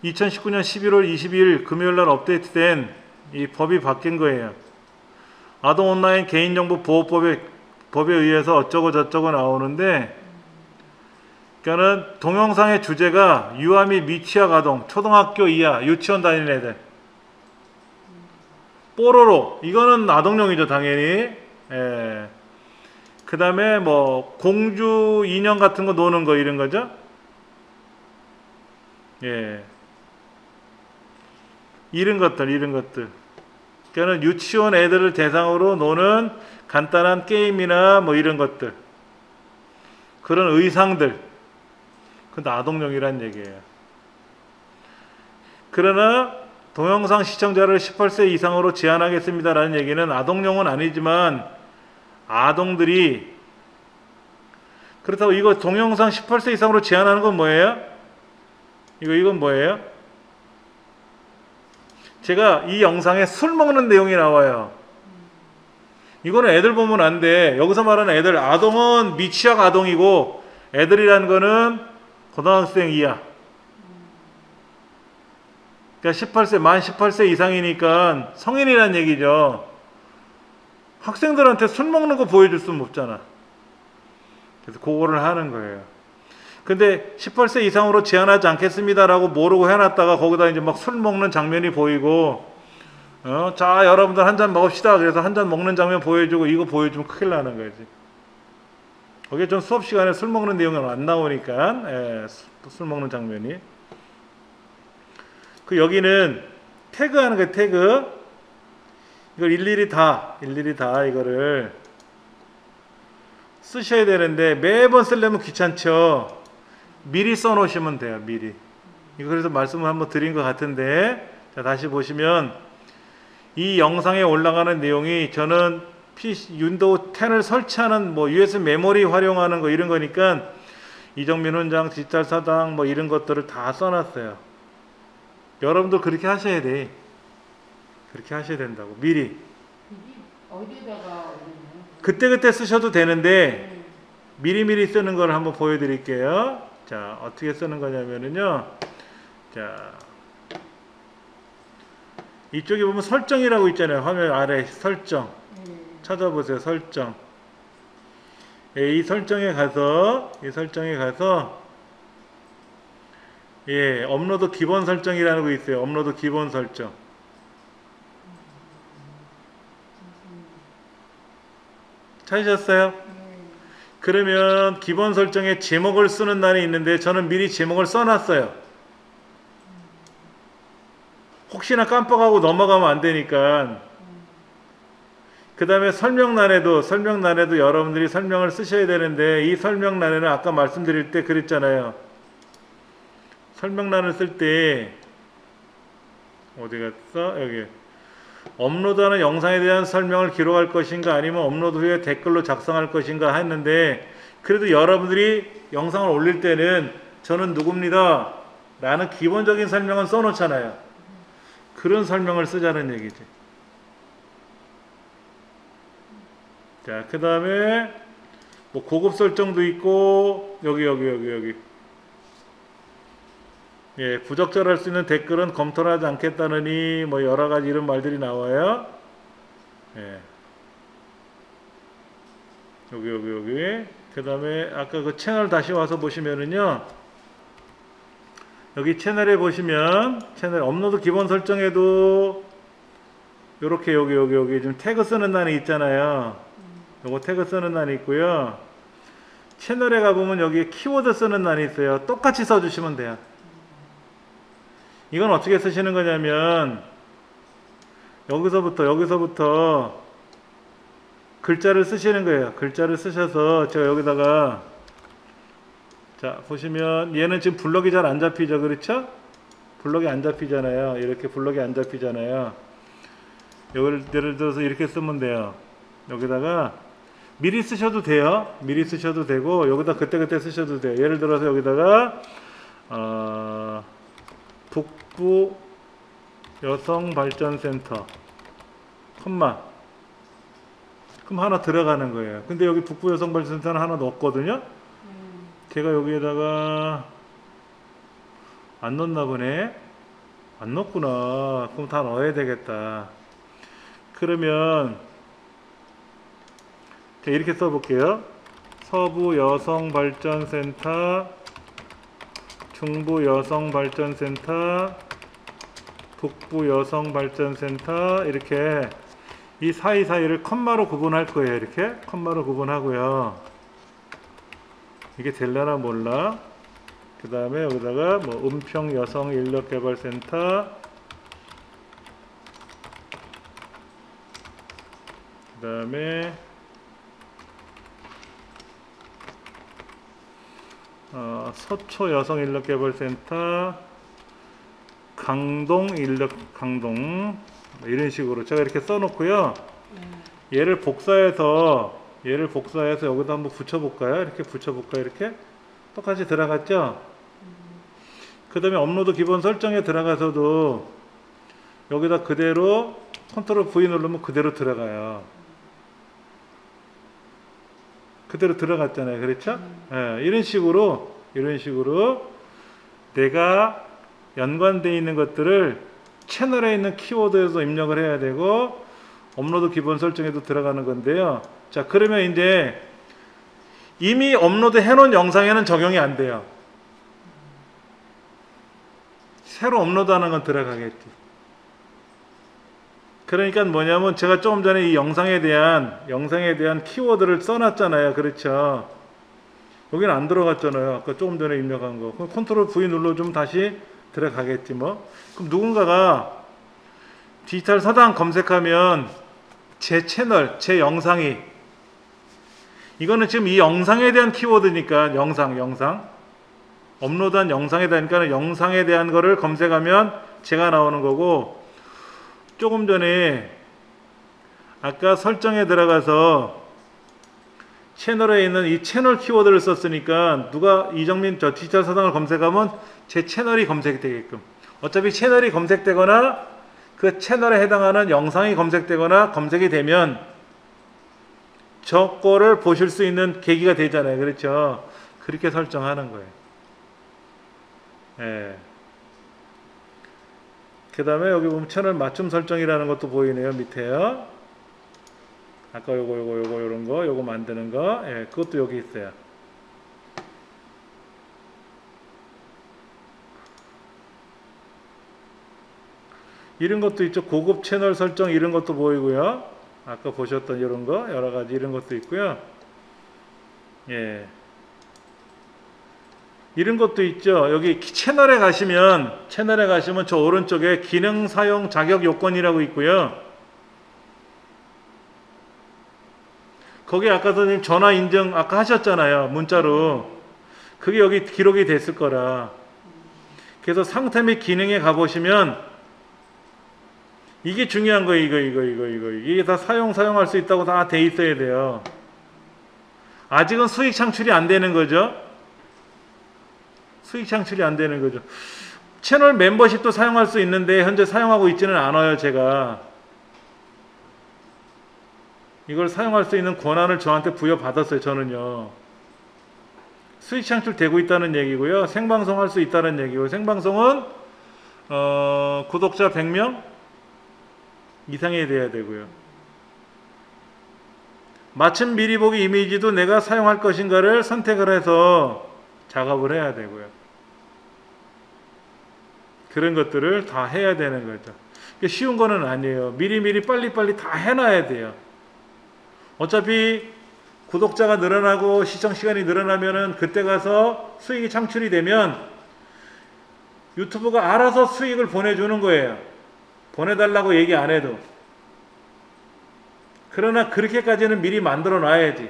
2019년 11월 22일 금요일날 업데이트된 이 법이 바뀐 거예요. 아동 온라인 개인정보 보호법에 의해서 어쩌고 저쩌고 나오는데, 그러니까는 동영상의 주제가 유아 및 미취학 아동, 초등학교 이하, 유치원 다니는 애들. 뽀로로, 이거는 아동용이죠, 당연히. 예. 그 다음에 뭐 공주 인형 같은 거 노는 거 이런 거죠. 예. 이런 것들. 그러니까 유치원 애들을 대상으로 노는 간단한 게임이나 뭐 이런 것들. 그런 의상들. 그건 아동용이란 얘기예요. 그러나 동영상 시청자를 18세 이상으로 제한하겠습니다라는 얘기는 아동용은 아니지만 아동들이, 그렇다고 이거 동영상 18세 이상으로 제한하는 건 뭐예요? 이건 뭐예요? 제가 이 영상에 술 먹는 내용이 나와요. 이거는 애들 보면 안 돼. 여기서 말하는 애들, 아동은 미취학 아동이고 애들이라는 거는 고등학생 이하. 그러니까 18세, 만 18세 이상이니까 성인이란 얘기죠. 학생들한테 술 먹는 거 보여줄 수는 없잖아. 그래서 그거를 하는 거예요. 근데 18세 이상으로 제한하지 않겠습니다라고 모르고 해놨다가 거기다 이제 막 술 먹는 장면이 보이고, 자, 여러분들 한 잔 먹읍시다. 그래서 한 잔 먹는 장면 보여주고, 이거 보여주면 큰일 나는 거지. 거기에 좀 수업 시간에 술 먹는 내용은 안 나오니까, 예, 술 먹는 장면이. 그 여기는 태그하는 거예요, 태그. 이걸 일일이 다 이거를 쓰셔야 되는데 매번 쓰려면 귀찮죠. 미리 써놓으시면 돼요. 미리. 이거 그래서 말씀을 한번 드린 것 같은데, 자, 다시 보시면 이 영상에 올라가는 내용이 저는 윈도우 10을 설치하는 뭐 USB 메모리 활용하는 거 이런 거니까 이정민 훈장, 디지털 사당 뭐 이런 것들을 다 써놨어요. 여러분도 그렇게 하셔야 돼. 그렇게 하셔야 된다고. 미리. 어디다가 그때그때 쓰셔도 되는데 미리미리 쓰는 걸 한번 보여드릴게요. 자, 어떻게 쓰는 거냐면요. 자, 이쪽에 보면 설정이라고 있잖아요. 화면 아래 설정. 찾아보세요. 설정. 예, 이 설정에 가서 예, 업로드 기본 설정이라는 거 있어요. 업로드 기본 설정. 찾으셨어요? 그러면 기본 설정에 제목을 쓰는 날이 있는데 저는 미리 제목을 써놨어요. 혹시나 깜빡하고 넘어가면 안 되니까. 그 다음에 설명란에도 여러분들이 설명을 쓰셔야 되는데 이 설명란에는 아까 말씀드릴 때 그랬잖아요. 설명란을 쓸 때 어디 갔어? 여기. 업로드하는 영상에 대한 설명을 기록할 것인가 아니면 업로드 후에 댓글로 작성할 것인가 했는데, 그래도 여러분들이 영상을 올릴 때는 저는 누굽니다 라는 기본적인 설명은 써놓잖아요. 그런 설명을 쓰자는 얘기지. 자, 그 다음에 뭐 고급 설정도 있고 여기 예, 부적절할 수 있는 댓글은 검토를 하지 않겠다느니 뭐 여러가지 이런 말들이 나와요. 예. 여기 그 다음에 아까 그 채널 다시 와서 보시면은요, 여기 채널에 보시면 채널 업로드 기본 설정에도 요렇게 여기 좀 태그 쓰는 난이 있잖아요. 요거 태그 쓰는 난이 있고요. 채널에 가보면 여기 키워드 쓰는 난이 있어요. 똑같이 써주시면 돼요. 이건 어떻게 쓰시는 거냐면 여기서부터 글자를 쓰시는 거예요. 글자를 쓰셔서 제가 여기다가, 자 보시면 얘는 지금 블럭이 잘 안 잡히죠, 그렇죠? 블럭이 안 잡히잖아요. 이렇게 블럭이 안 잡히잖아요. 예를 들어서 이렇게 쓰면 돼요. 여기다가 미리 쓰셔도 돼요. 미리 쓰셔도 되고 여기다 그때 쓰셔도 돼요. 예를 들어서 여기다가 북부 여성발전센터 컴마, 그럼 하나 들어가는 거예요. 근데 여기 북부 여성발전센터는 하나 넣었거든요. 제가 여기에다가 안 넣었나 보네. 안 넣었구나. 그럼 다 넣어야 되겠다. 그러면 자, 이렇게 써볼게요. 서부여성발전센터, 중부여성발전센터, 북부여성발전센터, 이렇게 이 사이사이를 컴마로 구분할 거예요. 이렇게 컴마로 구분하고요. 이게 될려나 몰라. 그 다음에 여기다가 뭐 은평여성인력개발센터, 그 다음에 서초여성인력개발센터, 강동 이런 식으로 제가 이렇게 써놓고요. 얘를 복사해서 여기다 한번 붙여볼까요? 이렇게 붙여볼까요? 이렇게 똑같이 들어갔죠? 그 다음에 업로드 기본 설정에 들어가서도 여기다 그대로 컨트롤 V 누르면 그대로 들어가요. 그대로 들어갔잖아요. 그렇죠? 예, 이런 식으로 내가 연관되어 있는 것들을 채널에 있는 키워드에서 입력을 해야 되고 업로드 기본 설정에도 들어가는 건데요. 자, 그러면 이제 이미 업로드 해놓은 영상에는 적용이 안 돼요. 새로 업로드하는 건 들어가겠지. 그러니까 뭐냐면 제가 조금 전에 이 영상에 대한 키워드를 써놨잖아요. 그렇죠? 여기는 안 들어갔잖아요. 아까 조금 전에 입력한 거. 그럼 컨트롤 V 눌러주면 다시 들어가겠지 뭐. 그럼 누군가가 디지털 서당 검색하면 제 채널, 제 영상이, 이거는 지금 이 영상에 대한 키워드니까 영상 업로드한 영상에 대하니까 영상에 대한 거를 검색하면 제가 나오는 거고, 조금 전에 아까 설정에 들어가서 채널에 있는 이 채널 키워드를 썼으니까 누가 이정민 저 디지털 서당을 검색하면 제 채널이 검색이 되게끔, 어차피 채널이 검색되거나 그 채널에 해당하는 영상이 검색되거나 검색이 되면 저 거를 보실 수 있는 계기가 되잖아요. 그렇죠? 그렇게 설정하는 거예요. 예. 그 다음에 여기 보면 채널 맞춤 설정이라는 것도 보이네요. 밑에요. 아까 요거 만드는 거. 예, 그것도 여기 있어요. 이런 것도 있죠. 고급 채널 설정 이런 것도 보이고요. 아까 보셨던 이런 거, 여러 가지 이런 것도 있고요. 예. 이런 것도 있죠. 여기 채널에 가시면 저 오른쪽에 기능 사용 자격 요건이라고 있고요. 거기 아까 선생님 전화 인증 아까 하셨잖아요. 문자로. 그게 여기 기록이 됐을 거라. 그래서 상태 및 기능에 가보시면 이게 중요한 거예요. 이게 다 사용할 수 있다고 다 돼 있어야 돼요. 아직은 수익 창출이 안 되는 거죠. 채널 멤버십도 사용할 수 있는데 현재 사용하고 있지는 않아요. 제가 이걸 사용할 수 있는 권한을 저한테 부여받았어요. 저는요. 수익 창출 되고 있다는 얘기고요. 생방송 할 수 있다는 얘기고, 생방송은 구독자 100명 이상이 돼야 되고요. 맞춤 미리 보기 이미지도 내가 사용할 것인가를 선택을 해서 작업을 해야 되고요. 그런 것들을 다 해야 되는 거죠. 쉬운 거는 아니에요. 미리 빨리 다 해놔야 돼요. 어차피 구독자가 늘어나고 시청 시간이 늘어나면은 그때 가서 수익이 창출이 되면 유튜브가 알아서 수익을 보내주는 거예요. 보내달라고 얘기 안 해도. 그러나 그렇게까지는 미리 만들어 놔야지.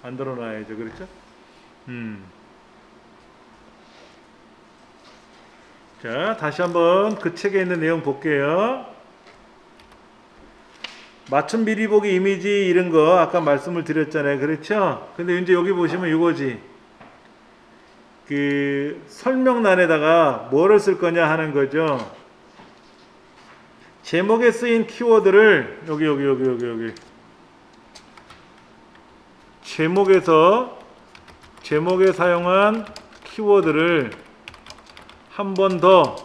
그렇죠? 자, 다시 한번 그 책에 있는 내용 볼게요. 맞춤 미리 보기 이미지 이런 거 아까 말씀을 드렸잖아요. 그렇죠? 근데 이제 여기 보시면 이거지. 그 설명란에다가 뭐를 쓸 거냐 하는 거죠. 제목에 쓰인 키워드를 여기 제목에 사용한 키워드를 한 번 더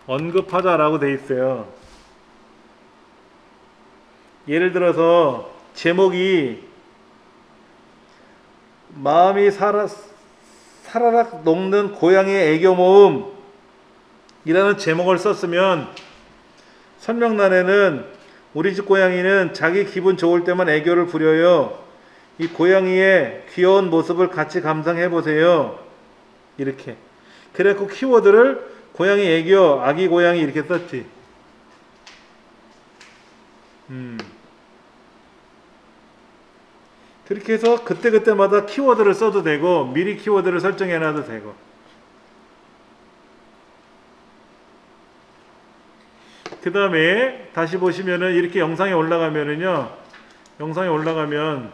언급하자라고 돼 있어요. 예를 들어서 제목이 마음이 사라락 녹는 고양이의 애교 모음이라는 제목을 썼으면 설명란에는 우리 집 고양이는 자기 기분 좋을 때만 애교를 부려요. 이 고양이의 귀여운 모습을 같이 감상해 보세요. 이렇게. 그래갖고 키워드를 고양이 애교, 아기 고양이 이렇게 썼지. 그렇게 해서 그때그때마다 키워드를 써도 되고 미리 키워드를 설정해 놔도 되고. 그 다음에 다시 보시면은 이렇게 영상에 올라가면은요, 영상에 올라가면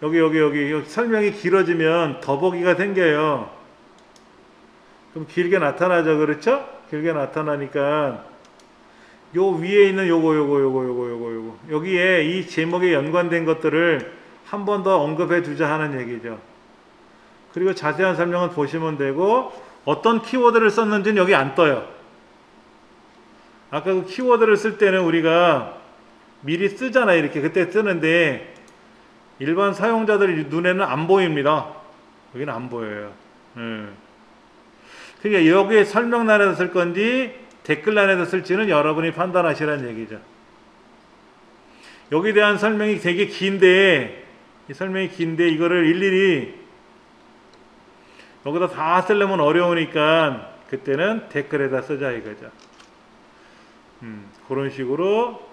여기 설명이 길어지면 더보기가 생겨요. 그럼 길게 나타나죠, 그렇죠? 길게 나타나니까 요 위에 있는 요거 여기에 이 제목에 연관된 것들을 한 번 더 언급해 주자 하는 얘기죠. 그리고 자세한 설명은 보시면 되고 어떤 키워드를 썼는지는 여기 안 떠요. 아까 그 키워드를 쓸 때는 우리가 미리 쓰잖아요. 이렇게 그때 쓰는데 일반 사용자들 눈에는 안 보입니다. 여기는 안 보여요. 그러니까 여기에 설명란에서 쓸 건지 댓글란에서 쓸지는 여러분이 판단하시라는 얘기죠. 여기에 대한 설명이 되게 긴데, 이 설명이 긴데 이거를 일일이 여기다 다 쓰려면 어려우니까 그때는 댓글에다 쓰자 이거죠. 그런 식으로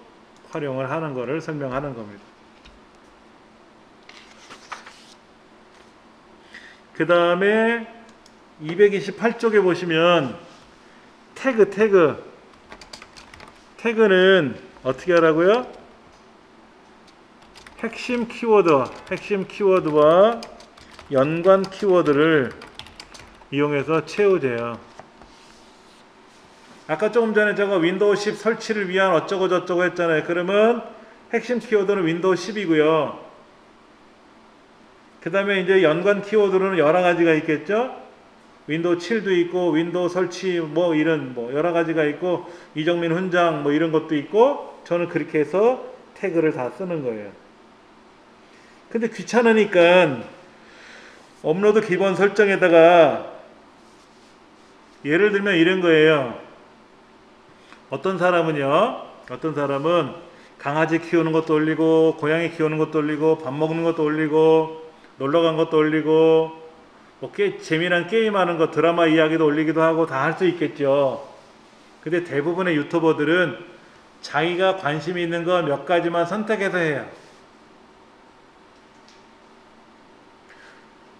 활용을 하는 거를 설명하는 겁니다. 그 다음에 228쪽에 보시면 태그는 어떻게 하라고요? 핵심 키워드와 연관 키워드를 이용해서 채우재요. 아까 조금 전에 제가 윈도우 10 설치를 위한 어쩌고 저쩌고 했잖아요. 그러면 핵심 키워드는 윈도우 10이고요. 그 다음에 이제 연관 키워드로는 여러 가지가 있겠죠. 윈도우 7도 있고 윈도우 설치 이런 여러 가지가 있고 이정민 훈장 이런 것도 있고 저는 그렇게 해서 태그를 다 쓰는 거예요. 근데 귀찮으니까 업로드 기본 설정에다가 예를 들면 이런 거예요. 어떤 사람은 강아지 키우는 것도 올리고 고양이 키우는 것도 올리고 밥 먹는 것도 올리고 놀러 간 것도 올리고 재미난 게임하는 거 드라마 이야기도 올리기도 하고 다 할 수 있겠죠. 근데 대부분의 유튜버들은 자기가 관심이 있는 거 몇 가지만 선택해서 해요.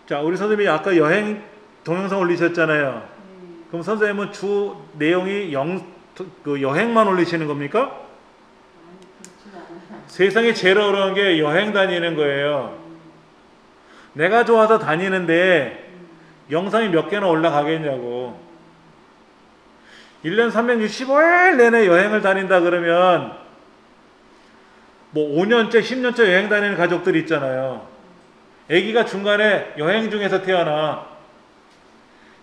자, 우리 선생님이 아까 여행 동영상 올리셨잖아요. 그럼 선생님은 주 내용이 여행만 올리시는 겁니까? 세상에 제일 어려운 게 여행 다니는 거예요. 내가 좋아서 다니는데 영상이 몇 개나 올라가겠냐고. 1년 365일 내내 여행을 다닌다 그러면 5년째 10년째 여행 다니는 가족들 있잖아요. 아기가 중간에 여행 중에서 태어나.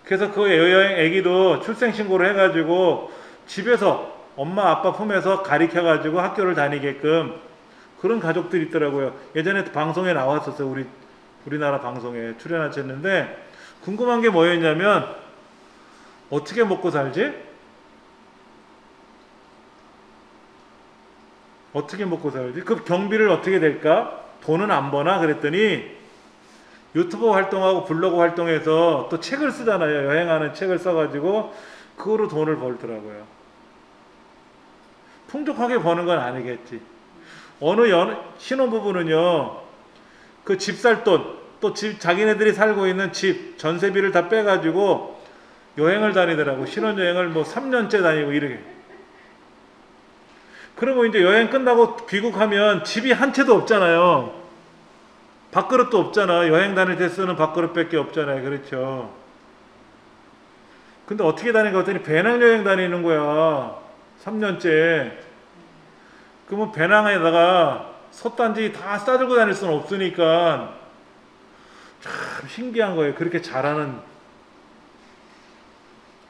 그래서 그 여행 아기도 출생신고를 해가지고 집에서 엄마 아빠 품에서 가리켜가지고 학교를 다니게끔 그런 가족들이 있더라고요. 예전에 방송에 나왔었어요. 우리나라 방송에 출연하셨는데 궁금한 게 뭐였냐면 어떻게 먹고 살지? 어떻게 먹고 살지? 그 경비를 어떻게 될까? 돈은 안 버나? 그랬더니 유튜브 활동하고 블로그 활동해서 또 책을 쓰잖아요. 여행하는 책을 써가지고 그거로 돈을 벌더라고요. 풍족하게 버는 건 아니겠지. 어느 신혼부부는요, 그 집 살 돈, 또 자기네들이 살고 있는 집, 전세비를 다 빼가지고 여행을 다니더라고. 신혼여행을 3년째 다니고 이렇게. 그리고 이제 여행 끝나고 귀국하면 집이 한 채도 없잖아요. 밥그릇도 없잖아. 여행 다닐 때 쓰는 밥그릇밖에 없잖아요. 그렇죠. 근데 어떻게 다니는가 했더니 배낭여행 다니는 거야. 3년째. 그러면 배낭에다가 솥단지 다 싸들고 다닐 수는 없으니까 참 신기한 거예요. 그렇게 잘하는.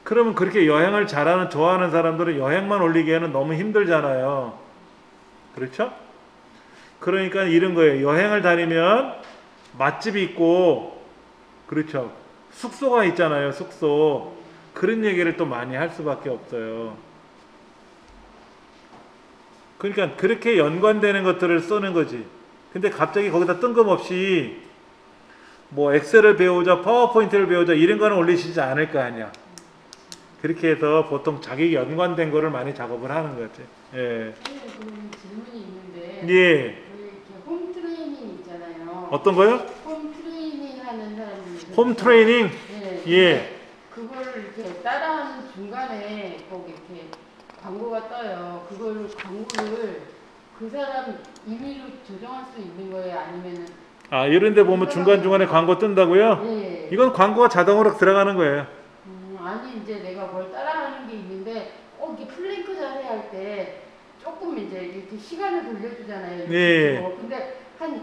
그러면 그렇게 여행을 잘하는, 좋아하는 사람들은 여행만 올리기에는 너무 힘들잖아요. 그렇죠? 그러니까 이런 거예요. 여행을 다니면 맛집이 있고, 그렇죠. 숙소가 있잖아요, 숙소. 그런 얘기를 또 많이 할 수밖에 없어요. 그러니까 그렇게 연관되는 것들을 쓰는 거지. 근데 갑자기 거기다 뜬금없이 뭐 엑셀을 배우자, 파워포인트를 배우자 이런 거는 올리시지 않을 거 아니야. 그렇게 해서 보통 자기 연관된 거를 많이 작업을 하는 거지. 예. 그럼 질문이 있는데 예. 이렇게 홈 트레이닝 있잖아요. 어떤 거요? 홈 트레이닝 하는 사람들. 홈 트레이닝? 네. 예. 그거를 이렇게 따라하는 중간에 꼭 이렇게 광고가 떠요. 그걸 광고를 그 사람 임의로 조정할 수 있는 거예요? 아니면은 아, 이런 데 보면 중간중간에 광고 뜬다고요? 네. 이건 광고가 자동으로 들어가는 거예요. 아니 이제 내가 뭘 따라하는 게 있는데 이렇게 플랭크 자세 할 때 조금 이제 이렇게 시간을 돌려주잖아요. 네. 근데 한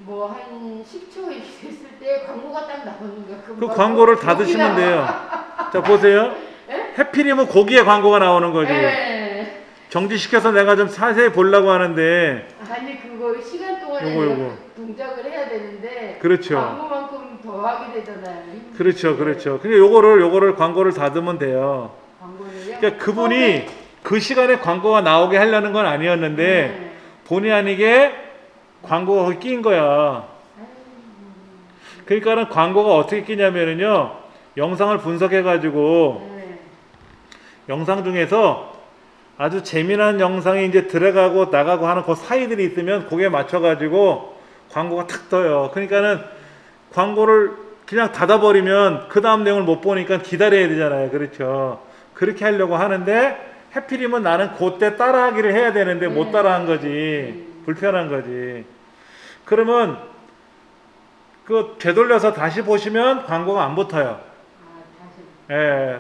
10초 됐을 때 광고가 딱 나오는 거야. 그 광고를 닫으시면 돼요. 자, 보세요. 네? 해필이면 거기에 광고가 나오는 거지. 네. 정지시켜서 내가 좀 자세히 보려고 하는데. 아니 그거 시간 동안에 요거. 동작을 해야 되는데 그렇죠. 광고만큼 더 하게 되잖아요. 그렇죠, 그렇죠. 근데 요거를 광고를 닫으면 돼요. 광고를요? 그러니까 그분이 그 시간에 광고가 나오게 하려는 건 아니었는데 본의 아니게 광고가 거기 낀 거야. 그러니까는 광고가 어떻게 끼냐면은요, 영상을 분석해가지고 영상 중에서 아주 재미난 영상이 이제 들어가고 나가고 하는 그 사이들이 있으면 거기에 맞춰가지고 광고가 탁 떠요. 그러니까는 광고를 그냥 닫아버리면 그 다음 내용을 못 보니까 기다려야 되잖아요. 그렇죠. 그렇게 하려고 하는데 해필이면 나는 그때 따라하기를 해야 되는데 못 따라한 거지. 불편한 거지. 그러면 그 되돌려서 다시 보시면 광고가 안 붙어요. 예,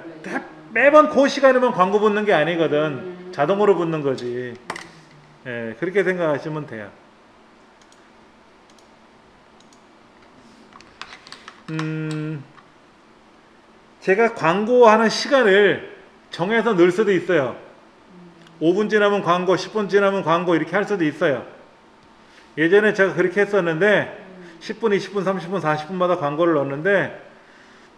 매번 그 시간이면 광고 붙는 게 아니거든. 자동으로 붙는 거지. 예, 그렇게 생각하시면 돼요. 제가 광고하는 시간을 정해서 넣을 수도 있어요. 5분 지나면 광고, 10분 지나면 광고 이렇게 할 수도 있어요. 예전에 제가 그렇게 했었는데 10분, 20분, 30분, 40분마다 광고를 넣었는데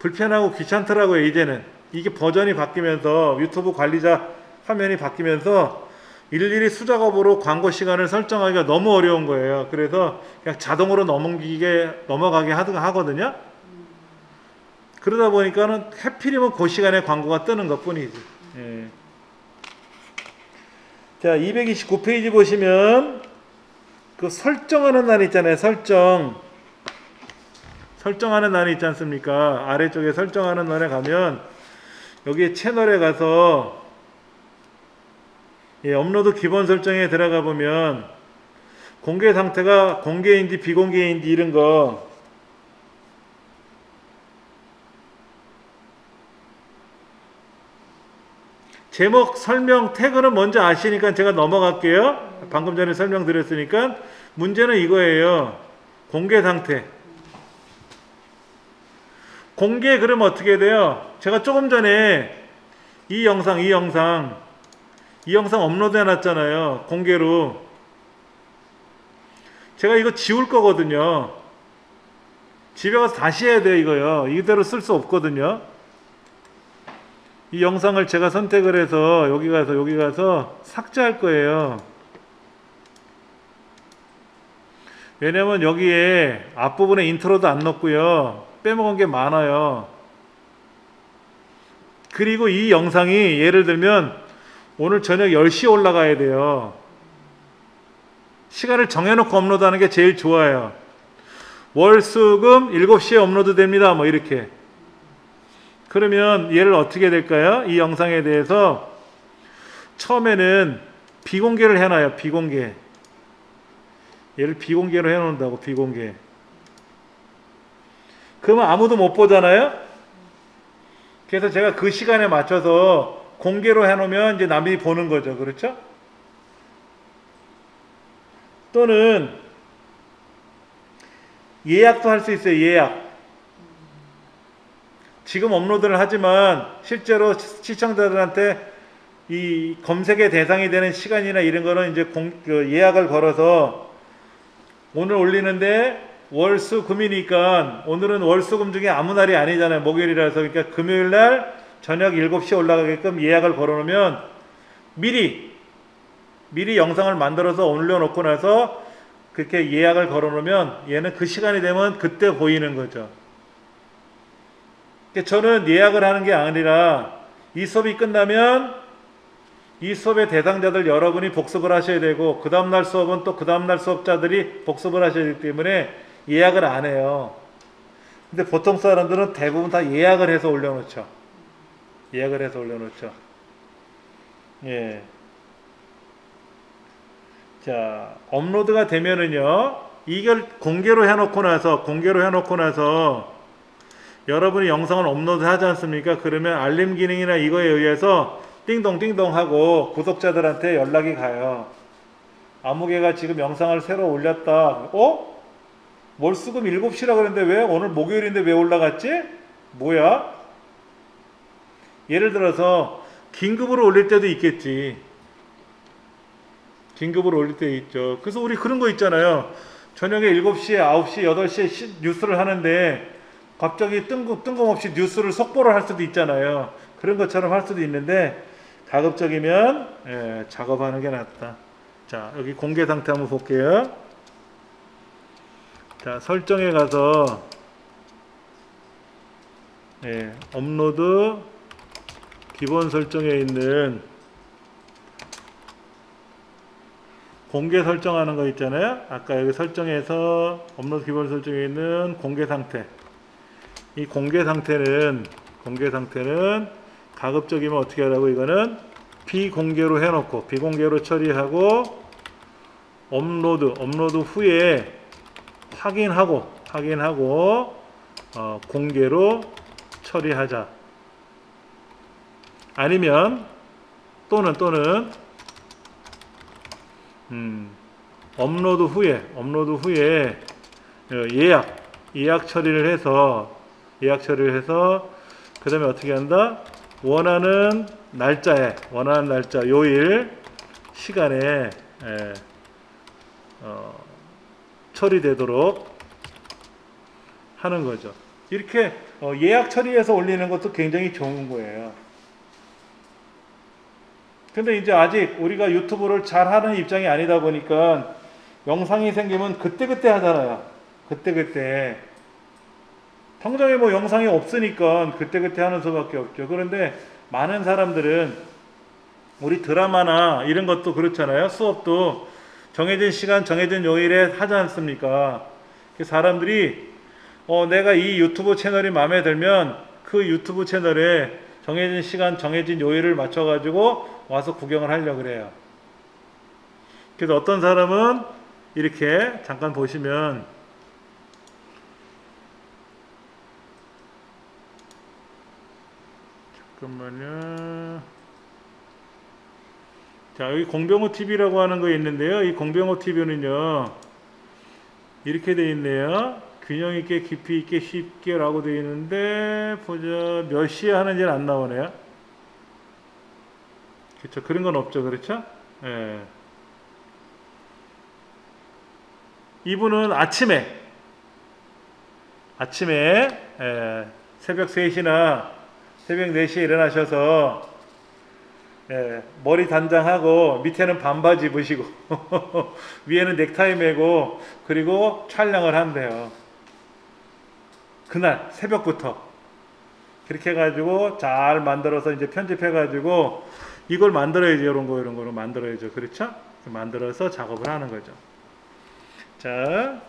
불편하고 귀찮더라고요. 이제는 이게 버전이 바뀌면서 유튜브 관리자 화면이 바뀌면서 일일이 수작업으로 광고 시간을 설정하기가 너무 어려운 거예요. 그래서 그냥 자동으로 넘어가게 하거든요. 그러다 보니까는 해필이면 그 시간에 광고가 뜨는 것 뿐이지. 예. 자, 229페이지 보시면 그 설정하는 날 있잖아요. 설정하는 날이 있지 않습니까? 아래쪽에 설정하는 날에 가면 여기 채널에 가서 업로드 기본 설정에 들어가 보면 공개 상태가 공개인지 비공개인지 이런 거 제목, 설명, 태그는 먼저 아시니까 제가 넘어갈게요. 방금 전에 설명드렸으니까 문제는 이거예요. 공개 상태. 공개 그러면 어떻게 돼요? 제가 조금 전에 이 영상 업로드 해놨잖아요. 공개로. 제가 이거 지울 거거든요. 집에 가서 다시 해야 돼요. 이거요. 이대로 쓸 수 없거든요. 이 영상을 제가 선택을 해서 여기 가서 삭제할 거예요. 왜냐면 여기에 앞부분에 인트로도 안 넣었고요. 빼먹은 게 많아요. 그리고 이 영상이 예를 들면 오늘 저녁 10시에 올라가야 돼요. 시간을 정해놓고 업로드하는 게 제일 좋아요. 월, 수, 금 7시에 업로드 됩니다. 뭐 이렇게. 그러면 얘를 어떻게 될까요? 이 영상에 대해서 처음에는 비공개를 해놔요. 비공개. 얘를 비공개로 해놓는다고. 비공개. 그러면 아무도 못 보잖아요. 그래서 제가 그 시간에 맞춰서 공개로 해놓으면 이제 남이 보는 거죠. 그렇죠? 또는 예약도 할 수 있어요. 예약. 지금 업로드를 하지만 실제로 시청자들한테 이 검색의 대상이 되는 시간이나 이런 거는 이제 예약을 걸어서 오늘 올리는데 월수금이니까 오늘은 월수금 중에 아무 날이 아니잖아요. 목요일이라서. 그러니까 금요일 날 저녁 7시에 올라가게끔 예약을 걸어놓으면 미리 영상을 만들어서 올려놓고 나서 그렇게 예약을 걸어놓으면 얘는 그 시간이 되면 그때 보이는 거죠. 그러니까 저는 예약을 하는 게 아니라 이 수업이 끝나면 이 수업의 대상자들 여러분이 복습을 하셔야 되고 그 다음날 수업은 또 그 다음날 수업자들이 복습을 하셔야 되기 때문에 예약을 안 해요. 근데 보통 사람들은 대부분 다 예약을 해서 올려놓죠. 예약을 해서 올려놓죠. 예. 자, 업로드가 되면은요, 이걸 공개로 해놓고 나서 여러분이 영상을 업로드 하지 않습니까? 그러면 알림 기능이나 이거에 의해서 띵동띵동 하고 구독자들한테 연락이 가요. 아무개가 지금 영상을 새로 올렸다. 월수금 7시라 그랬는데 왜? 오늘 목요일인데 왜 올라갔지? 뭐야? 예를 들어서 긴급으로 올릴 때도 있겠지. 긴급으로 올릴 때 있죠. 그래서 우리 그런 거 있잖아요. 저녁에 7시에, 9시, 8시에 뉴스를 하는데 갑자기 뜬금없이 뉴스를 속보를 할 수도 있잖아요. 그런 것처럼 할 수도 있는데 가급적이면 작업하는 게 낫다. 자, 여기 공개 상태 한번 볼게요. 자, 설정에 가서 업로드 기본 설정에 있는 공개 설정하는 거 있잖아요. 아까 여기 설정에서 업로드 기본 설정에 있는 공개 상태. 이 공개 상태는 가급적이면 어떻게 하라고, 이거는 비공개로 해놓고 비공개로 처리하고 업로드 후에 확인하고 공개로 처리하자. 아니면 또는 업로드 후에 예약 처리를 해서 그 다음에 어떻게 한다? 원하는 날짜, 요일, 시간에 처리되도록 하는 거죠. 이렇게 예약 처리해서 올리는 것도 굉장히 좋은 거예요. 근데 이제 아직 우리가 유튜브를 잘 하는 입장이 아니다 보니까 영상이 생기면 그때그때 하잖아요. 그때그때. 통장에 뭐 영상이 없으니까 그때그때 하는 수밖에 없죠. 그런데 많은 사람들은 우리 드라마나 이런 것도 그렇잖아요. 수업도 정해진 시간, 정해진 요일에 하지 않습니까? 사람들이 내가 이 유튜브 채널이 마음에 들면 그 유튜브 채널에 정해진 시간, 정해진 요일을 맞춰가지고 와서 구경을 하려고 그래요. 그래서 어떤 사람은 이렇게 잠깐 보시면 잠깐만요. 자, 여기 공병호 TV라고 하는 거 있는데요. 이 공병호 TV는요, 이렇게 돼 있네요. 균형 있게, 깊이 있게, 쉽게 라고 돼 있는데, 보자. 몇 시에 하는지는 안 나오네요. 그렇죠. 그런 건 없죠. 그렇죠? 예. 이분은 아침에 새벽 3시나 새벽 4시에 일어나셔서 머리 단장하고 밑에는 반바지 입으시고 위에는 넥타이 매고 그리고 촬영을 한대요. 그날 새벽부터 그렇게 해가지고 잘 만들어서 이제 편집해가지고 이걸 만들어야지. 이런 거를 만들어야죠. 그렇죠? 만들어서 작업을 하는 거죠. 자,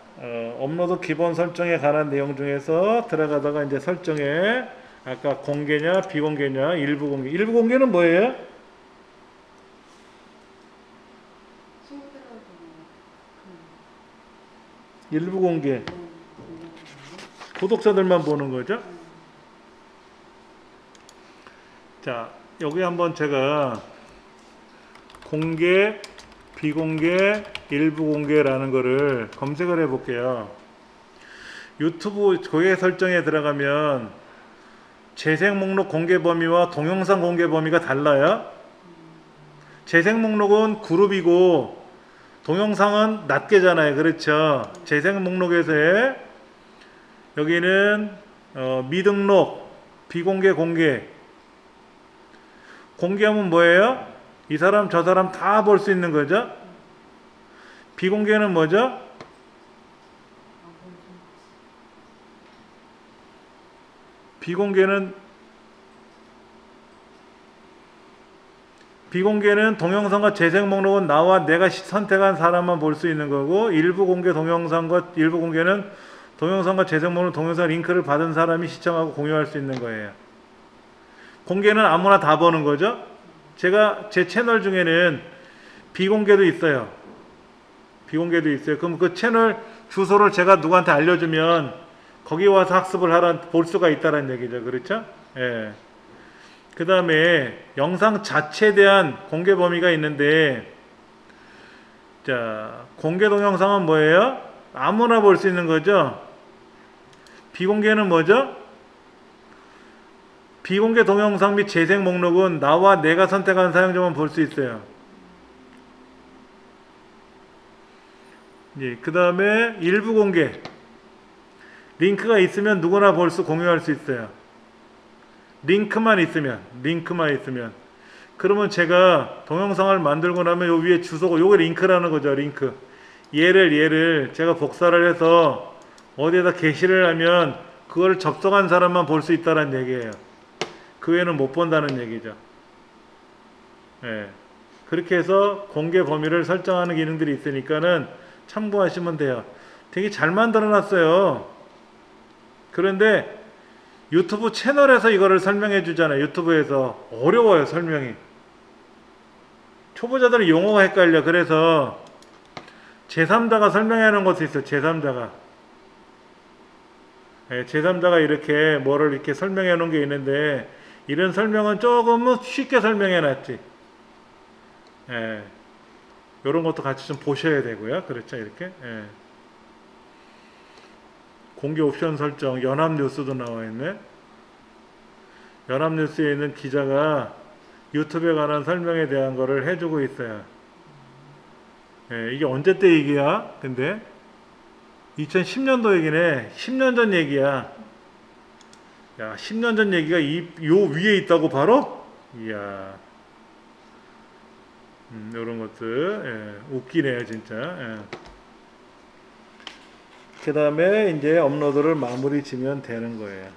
업로드 기본 설정에 관한 내용 중에서 들어가다가 이제 설정에 아까 공개냐 비공개냐 일부 공개. 일부 공개는 뭐예요? 일부 공개. 구독자들만 보는 거죠. 자, 여기 한번 제가 공개, 비공개, 일부 공개라는 거를 검색을 해 볼게요. 유튜브 고객 설정에 들어가면 재생 목록 공개 범위와 동영상 공개 범위가 달라요. 재생 목록은 그룹이고 동영상은 낱개잖아요. 그렇죠? 재생 목록에서의 여기는 미등록, 비공개, 공개. 공개하면 뭐예요? 이 사람 저 사람 다 볼 수 있는 거죠. 비공개는 뭐죠? 비공개는 동영상과 재생 목록은 나와 내가 선택한 사람만 볼 수 있는 거고, 일부 공개 동영상과 일부 공개는 동영상과 재생 목록 동영상 링크를 받은 사람이 시청하고 공유할 수 있는 거예요. 공개는 아무나 다 보는 거죠. 제가 제 채널 중에는 비공개도 있어요. 비공개도 있어요. 그럼 그 채널 주소를 제가 누구한테 알려주면 거기 와서 학습을 하라 볼 수가 있다는 얘기죠. 그렇죠? 예. 그 다음에 영상 자체에 대한 공개 범위가 있는데, 자, 공개 동영상은 뭐예요? 아무나 볼 수 있는 거죠. 비공개는 뭐죠? 비공개 동영상 및 재생 목록은 나와 내가 선택한 사용자만 볼 수 있어요. 예, 그 다음에 일부 공개. 링크가 있으면 누구나 볼 수 공유할 수 있어요. 링크만 있으면. 그러면 제가 동영상을 만들고 나면 요 위에 주소가 요게 링크라는 거죠. 링크. 얘를 제가 복사를 해서 어디에다 게시를 하면 그걸 접속한 사람만 볼 수 있다는 얘기예요. 그 외에는 못 본다는 얘기죠. 예. 그렇게 해서 공개 범위를 설정하는 기능들이 있으니까는 참고하시면 돼요. 되게 잘 만들어 놨어요. 그런데 유튜브 채널에서 이거를 설명해 주잖아요. 유튜브에서 어려워요, 설명이. 초보자들은 용어가 헷갈려. 그래서 제3자가 설명하는 것도 있어요. 제3자가. 예, 제3자가 이렇게 뭐를 이렇게 설명해 놓은 게 있는데, 이런 설명은 조금은 쉽게 설명해 놨지. 예. 요런 것도 같이 좀 보셔야 되고요. 그렇죠, 이렇게. 예. 공개 옵션 설정, 연합뉴스도 나와 있네. 연합뉴스에 있는 기자가 유튜브에 관한 설명에 대한 거를 해주고 있어요. 예, 이게 언제 때 얘기야? 근데 2010년도 얘기네. 10년 전 얘기야. 야, 10년 전 얘기가 요 위에 있다고 바로? 이야. 요런 것들. 예, 웃기네요, 진짜. 예. 그 다음에 이제 업로드를 마무리 지면 되는 거예요.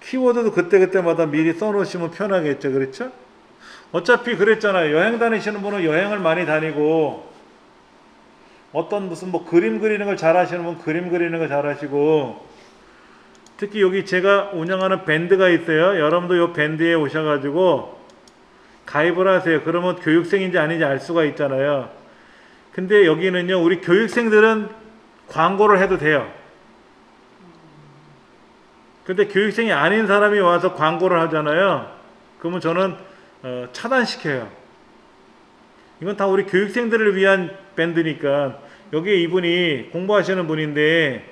키워드도 그때그때마다 미리 써놓으시면 편하겠죠. 그렇죠? 어차피 그랬잖아요. 여행 다니시는 분은 여행을 많이 다니고, 어떤 무슨 뭐 그림 그리는 걸 잘 하시는 분은 그림 그리는 걸 잘 하시고, 특히 여기 제가 운영하는 밴드가 있어요. 여러분도 이 밴드에 오셔가지고 가입을 하세요. 그러면 교육생인지 아닌지 알 수가 있잖아요. 근데 여기는요, 우리 교육생들은 광고를 해도 돼요. 근데 교육생이 아닌 사람이 와서 광고를 하잖아요. 그러면 저는 차단시켜요. 이건 다 우리 교육생들을 위한 밴드니까. 여기에 이분이 공부하시는 분인데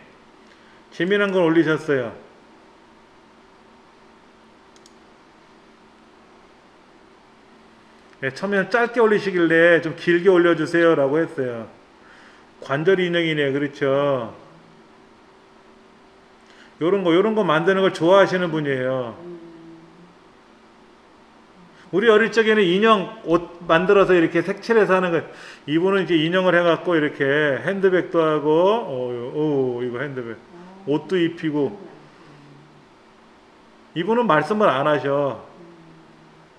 재미난 걸 올리셨어요. 네, 처음에는 짧게 올리시길래 좀 길게 올려주세요 라고 했어요. 관절 인형이네요. 그렇죠? 요런 거 만드는 걸 좋아하시는 분이에요. 우리 어릴 적에는 인형 옷 만들어서 이렇게 색칠해서 하는 거, 이분은 이제 인형을 해갖고 이렇게 핸드백도 하고, 이거 핸드백. 옷도 입히고. 이분은 말씀을 안 하셔.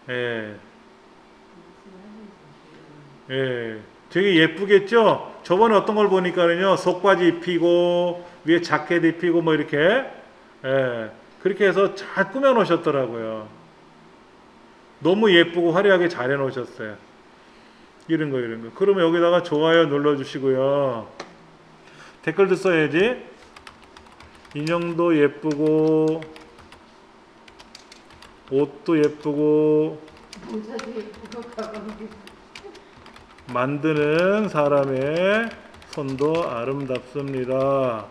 예. 예. 되게 예쁘겠죠? 저번에 어떤 걸 보니까는요, 속바지 입히고, 위에 자켓 입히고, 뭐 이렇게, 예. 그렇게 해서 잘 꾸며 놓으셨더라고요. 너무 예쁘고 화려하게 잘 해 놓으셨어요. 이런 거. 그러면 여기다가 좋아요 눌러주시고요. 댓글도 써야지. 인형도 예쁘고, 옷도 예쁘고, 모자도 예쁘고, 가방도 만드는 사람의 손도 아름답습니다.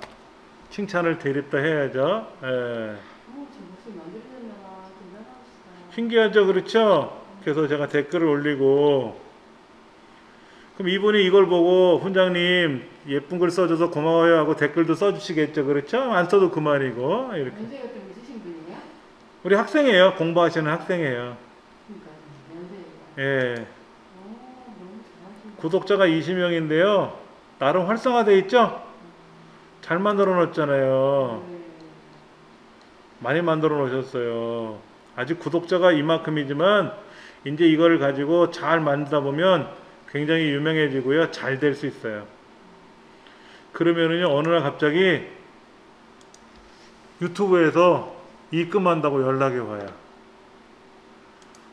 칭찬을 드립다 해야죠. 예. 저 목소리 만들어졌나 봐. 대단하시다. 신기하죠? 그렇죠? 그래서 제가 댓글을 올리고, 그럼 이분이 이걸 보고 훈장님 예쁜 글 써줘서 고마워요 하고 댓글도 써주시겠죠. 그렇죠? 안 써도 그만이고. 이렇게. 연세가 좀 있으신 분이에요? 우리 학생이에요. 공부하시는 학생이에요. 그러니까 연세가. 예. 너무 잘하시네. 구독자가 20명인데요. 나름 활성화돼 있죠? 잘 만들어 놓았잖아요. 많이 만들어 놓으셨어요. 아직 구독자가 이만큼이지만 이제 이걸 가지고 잘 만들다 보면 굉장히 유명해지고요. 잘 될 수 있어요. 그러면은요, 어느 날 갑자기 유튜브에서 입금한다고 연락이 와요.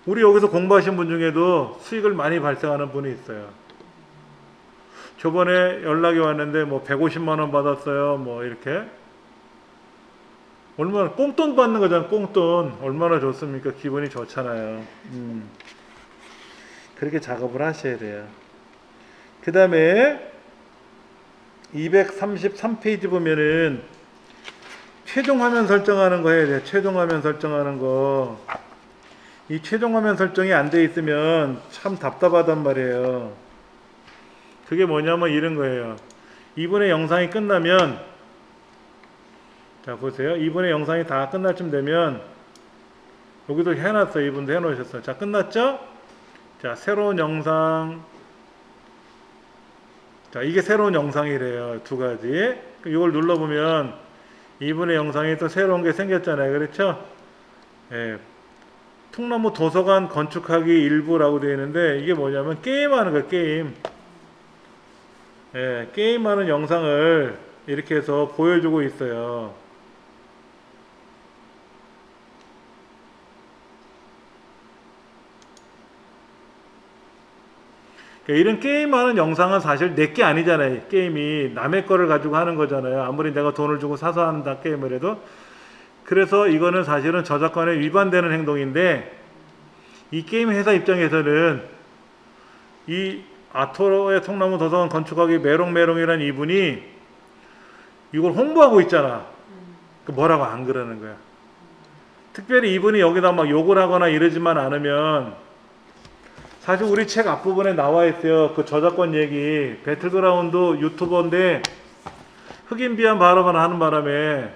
우리 여기서 공부하신 분 중에도 수익을 많이 발생하는 분이 있어요. 저번에 연락이 왔는데 뭐 150만 원 받았어요. 뭐 이렇게. 얼마나 꽁돈 받는 거잖아. 꽁돈. 얼마나 좋습니까? 기분이 좋잖아요. 그렇게 작업을 하셔야 돼요. 그 다음에 233페이지 보면은 최종 화면 설정하는 거 해야 돼요. 최종 화면 설정하는 거. 이 최종 화면 설정이 안 돼 있으면 참 답답하단 말이에요. 그게 뭐냐면 이런 거예요. 이분의 영상이 끝나면, 자 보세요. 이분의 영상이 다 끝날 쯤 되면 여기도 해놨어요. 이분도 해놓으셨어요. 자 끝났죠? 자 새로운 영상. 자 이게 새로운 영상이래요. 두 가지. 이걸 눌러보면 이분의 영상이 또 새로운 게 생겼잖아요. 그렇죠? 예. 통나무 도서관 건축하기 일부라고 되어 있는데 이게 뭐냐면 게임하는 거예요. 게임. 예, 게임하는 영상을 이렇게 해서 보여주고 있어요. 이런 게임하는 영상은 사실 내 게 아니잖아요. 게임이 남의 거를 가지고 하는 거잖아요. 아무리 내가 돈을 주고 사서 한다 게임을 해도. 그래서 이거는 사실은 저작권에 위반되는 행동인데 이 게임 회사 입장에서는 이 아토로의 통나무 도서관 건축하기 메롱메롱이라는 이분이 이걸 홍보하고 있잖아. 그 뭐라고 안 그러는 거야. 특별히 이분이 여기다 막 욕을 하거나 이러지만 않으면 사실 우리 책 앞부분에 나와 있어요. 그 저작권 얘기. 배틀그라운드 유튜버인데 흑인 비하 발언을 하는 바람에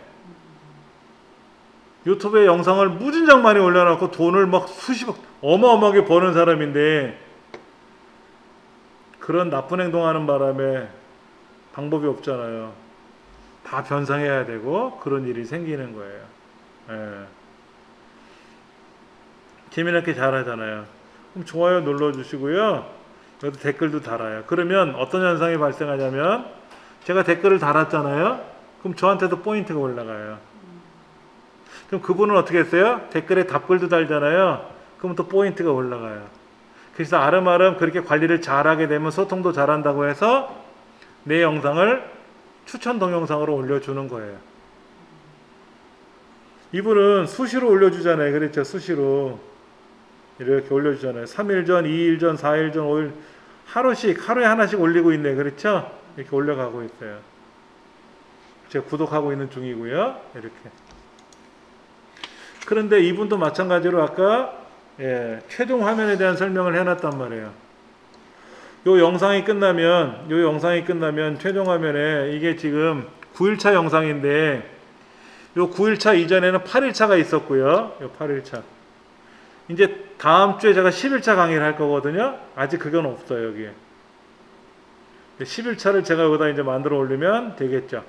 유튜브에 영상을 무진장 많이 올려놓고 돈을 막 수십억 어마어마하게 버는 사람인데 그런 나쁜 행동하는 바람에 방법이 없잖아요. 다 변상해야 되고 그런 일이 생기는 거예요. 예. 재미있게 잘하잖아요. 그럼 좋아요 눌러주시고요. 여기도 댓글도 달아요. 그러면 어떤 현상이 발생하냐면 제가 댓글을 달았잖아요. 그럼 저한테도 포인트가 올라가요. 그럼 그분은 어떻게 했어요? 댓글에 답글도 달잖아요. 그럼 또 포인트가 올라가요. 그래서 아름아름 그렇게 관리를 잘하게 되면 소통도 잘한다고 해서 내 영상을 추천 동영상으로 올려주는 거예요. 이분은 수시로 올려주잖아요. 그렇죠? 수시로 이렇게 올려주잖아요. 3일 전, 2일 전, 4일 전, 5일 하루씩 하루에 하나씩 올리고 있네. 그렇죠? 이렇게 올려가고 있어요. 제가 구독하고 있는 중이고요. 이렇게. 그런데 이분도 마찬가지로 아까 최종 화면에 대한 설명을 해놨단 말이에요. 요 영상이 끝나면 최종 화면에 이게 지금 9일차 영상인데 요 9일차 이전에는 8일차가 있었고요. 요 8일차. 이제 다음 주에 제가 10일차 강의를 할 거거든요. 아직 그건 없어요, 여기에. 10일차를 제가 여기다 이제 만들어 올리면 되겠죠.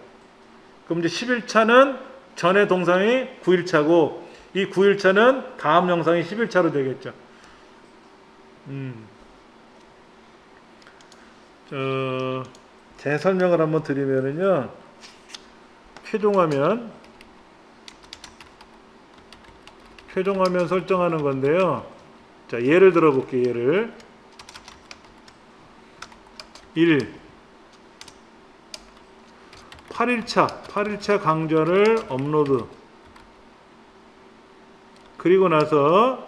그럼 이제 10일차는 전에 동상이 9일차고 이 9일차는 다음 영상이 10일차로 되겠죠. 제 설명을 한번 드리면은요. 최종 화면 설정하는 건데요. 자, 예를 들어 볼게요. 예를 1. 8일차 강좌를 업로드. 그리고 나서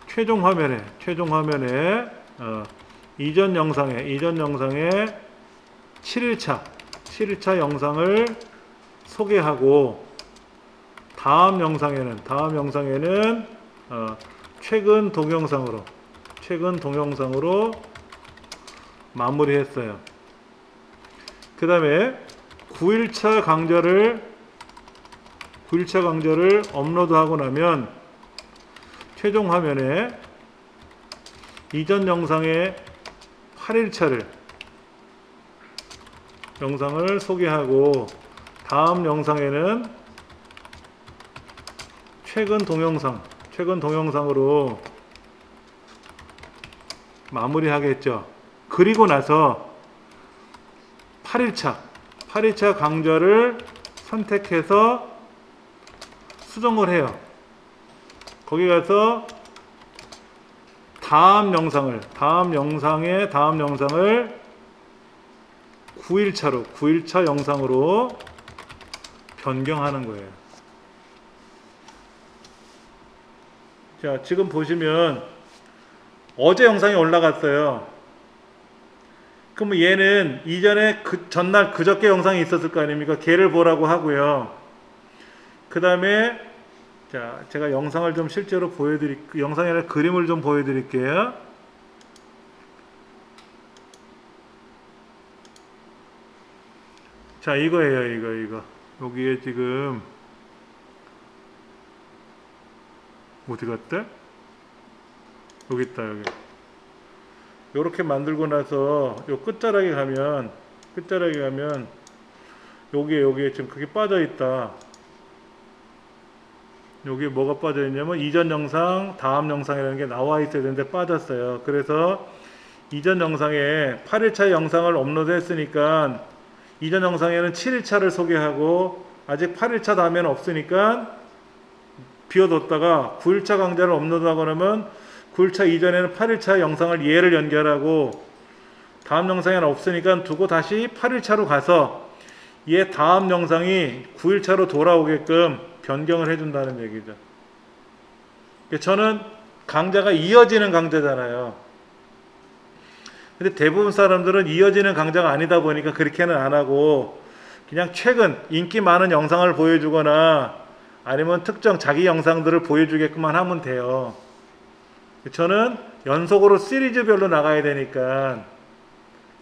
최종 화면에 이전 영상에 7일차 영상을 소개하고 다음 영상에는 최근 동영상으로 최근 동영상으로 마무리했어요. 그 다음에 9일차 강좌를 업로드하고 나면 최종 화면에 이전 영상의 8일차를 영상을 소개하고 다음 영상에는 최근 동영상으로 마무리하겠죠. 그리고 나서 8일차 강좌를 선택해서 수정을 해요. 거기 가서 다음 영상을 9일차 영상으로 변경하는 거예요. 자, 지금 보시면 어제 영상이 올라갔어요. 그럼 얘는 이전에 전날 그저께 영상이 있었을 거 아닙니까? 걔를 보라고 하고요. 그 다음에 자, 제가 영상을 좀 실제로 영상이 아니라 그림을 좀 보여드릴게요. 자, 이거예요, 이거. 여기에 지금 어디 갔대? 여기 있다, 여기. 요렇게 만들고 나서 요 끝자락에 가면 여기에 지금 그게 빠져 있다. 여기 뭐가 빠져 있냐면 이전 영상, 다음 영상이라는 게 나와 있어야 되는데 빠졌어요. 그래서 이전 영상에 8일차 영상을 업로드 했으니까 이전 영상에는 7일차를 소개하고 아직 8일차 다음에는 없으니까 비워뒀다가 9일차 강좌를 업로드하고 나면 9일차 이전에는 8일차 영상을 얘를 연결하고 다음 영상에는 없으니까 두고 다시 8일차로 가서 얘 다음 영상이 9일차로 돌아오게끔 변경을 해준다는 얘기죠. 저는 강좌가 이어지는 강좌잖아요. 근데 대부분 사람들은 이어지는 강좌가 아니다 보니까 그렇게는 안 하고 그냥 최근 인기 많은 영상을 보여주거나 아니면 특정 자기 영상들을 보여주게끔만 하면 돼요. 저는 연속으로 시리즈별로 나가야 되니까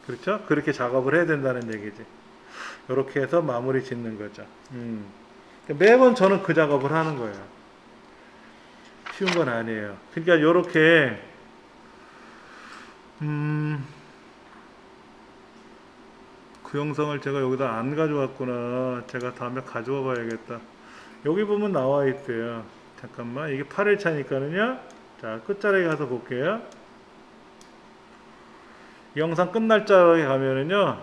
그렇죠? 그렇게 작업을 해야 된다는 얘기지. 이렇게 해서 마무리 짓는 거죠. 매번 저는 그 작업을 하는 거예요. 쉬운 건 아니에요. 그러니까 이렇게 그 영상을 제가 여기다 안 가져왔구나. 제가 다음에 가져와 봐야겠다. 여기 보면 나와 있대요. 잠깐만, 이게 8일차니까는요. 자, 끝자락에 가서 볼게요. 이 영상 끝날 자락에 가면은요.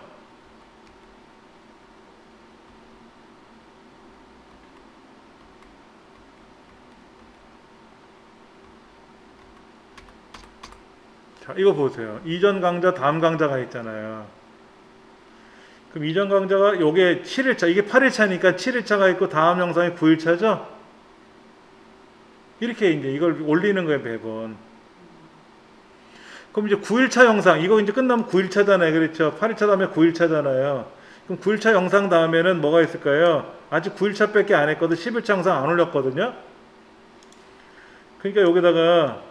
자, 이거 보세요. 이전 강좌, 다음 강좌가 있잖아요. 그럼 이전 강좌가 요게 7일차, 이게 8일차니까 7일차가 있고 다음 영상이 9일차죠? 이렇게 이제 이걸 올리는 거예요, 매번. 그럼 이제 9일차 영상, 이거 이제 끝나면 9일차잖아요. 그렇죠? 8일차 다음에 9일차잖아요. 그럼 9일차 영상 다음에는 뭐가 있을까요? 아직 9일차 밖에 안 했거든. 10일차 영상 안 올렸거든요. 그러니까 여기다가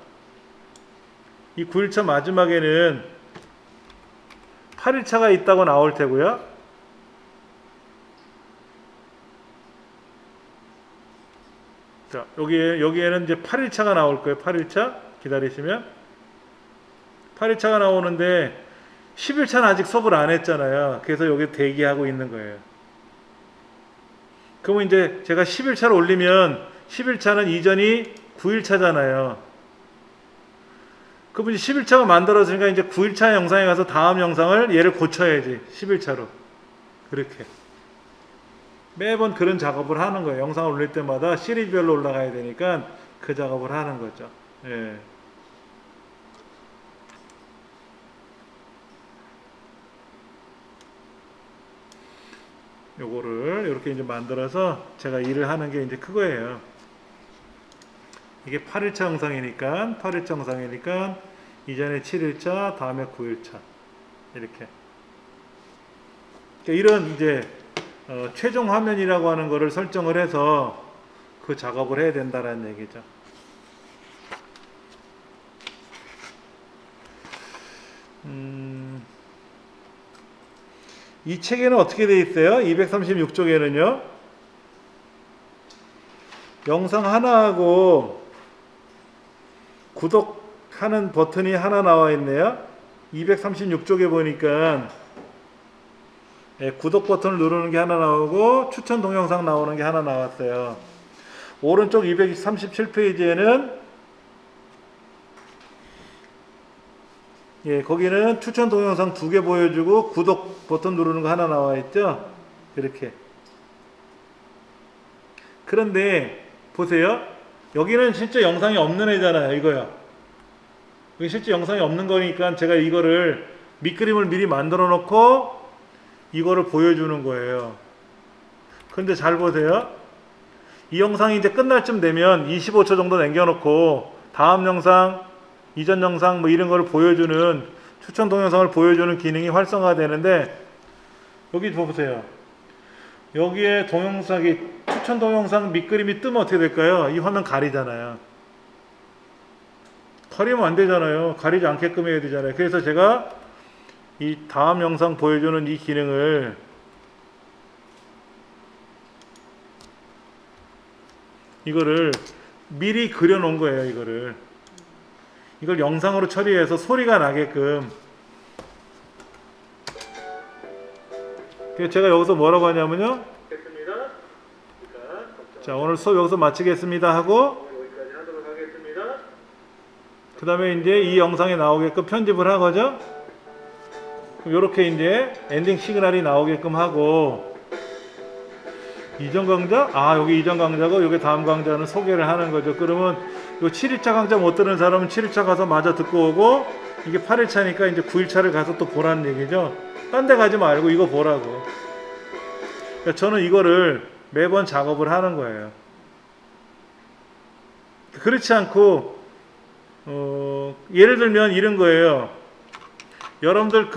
이 9일차 마지막에는 8일차가 있다고 나올 테고요. 자, 여기에는 이제 8일차가 나올 거예요. 8일차. 기다리시면. 8일차가 나오는데 10일차는 아직 수업을 안 했잖아요. 그래서 여기 대기하고 있는 거예요. 그러면 이제 제가 10일차를 올리면 10일차는 이전이 9일차잖아요. 그럼 이제 10일차가 만들어지니까 이제 9일차 영상에 가서 다음 영상을 얘를 고쳐야지. 10일차로. 그렇게. 매번 그런 작업을 하는 거예요. 영상을 올릴 때마다 시리즈별로 올라가야 되니까 그 작업을 하는 거죠. 예. 요거를 이렇게 이제 만들어서 제가 일을 하는 게 이제 그거예요. 이게 8일차 영상이니까 이전에 7일차, 다음에 9일차 이렇게. 그러니까 이런 이제 최종 화면이라고 하는 거를 설정을 해서 그 작업을 해야 된다는 얘기죠. 이 책에는 어떻게 돼 있어요? 236쪽에는요. 영상 하나하고 구독하는 버튼이 하나 나와 있네요. 236쪽에 보니까 구독 버튼을 누르는 게 하나 나오고 추천 동영상 나오는 게 하나 나왔어요. 오른쪽 237페이지에는 거기는 추천 동영상 2개 보여주고 구독 버튼 누르는 거 하나 나와 있죠. 이렇게. 그런데 보세요. 여기는 실제 영상이 없는 애잖아요. 이거요. 여기 실제 영상이 없는 거니까 제가 이거를 밑그림을 미리 만들어 놓고 이거를 보여주는 거예요. 근데 잘 보세요. 이 영상이 이제 끝날 쯤 되면 25초 정도 남겨놓고 다음 영상, 이전 영상 뭐 이런 거를 보여주는 추천 동영상을 보여주는 기능이 활성화되는데 여기 보세요. 여기에 동영상이 추천 동영상 밑그림이 뜨면 어떻게 될까요? 이 화면 가리잖아요. 가리면 안 되잖아요. 가리지 않게끔 해야 되잖아요. 그래서 제가 이 다음 영상 보여주는 이 기능을 이거를 미리 그려 놓은 거예요. 이걸 영상으로 처리해서 소리가 나게끔. 제가 여기서 뭐라고 하냐면요. 자, 오늘 수업 여기서 마치겠습니다 하고 그 다음에 이제 이 영상에 나오게끔 편집을 하거죠. 요렇게 이제 엔딩 시그널이 나오게끔 하고 이전 강좌? 여기 이전 강좌고 여기 다음 강좌는 소개를 하는 거죠. 그러면 요 7일차 강좌 못 들은 사람은 7일차 가서 마저 듣고 오고 이게 8일차니까 이제 9일차를 가서 또 보라는 얘기죠. 딴 데 가지 말고 이거 보라고. 그러니까 저는 이거를 매번 작업을 하는 거예요. 그렇지 않고 예를 들면 이런 거예요. 여러분들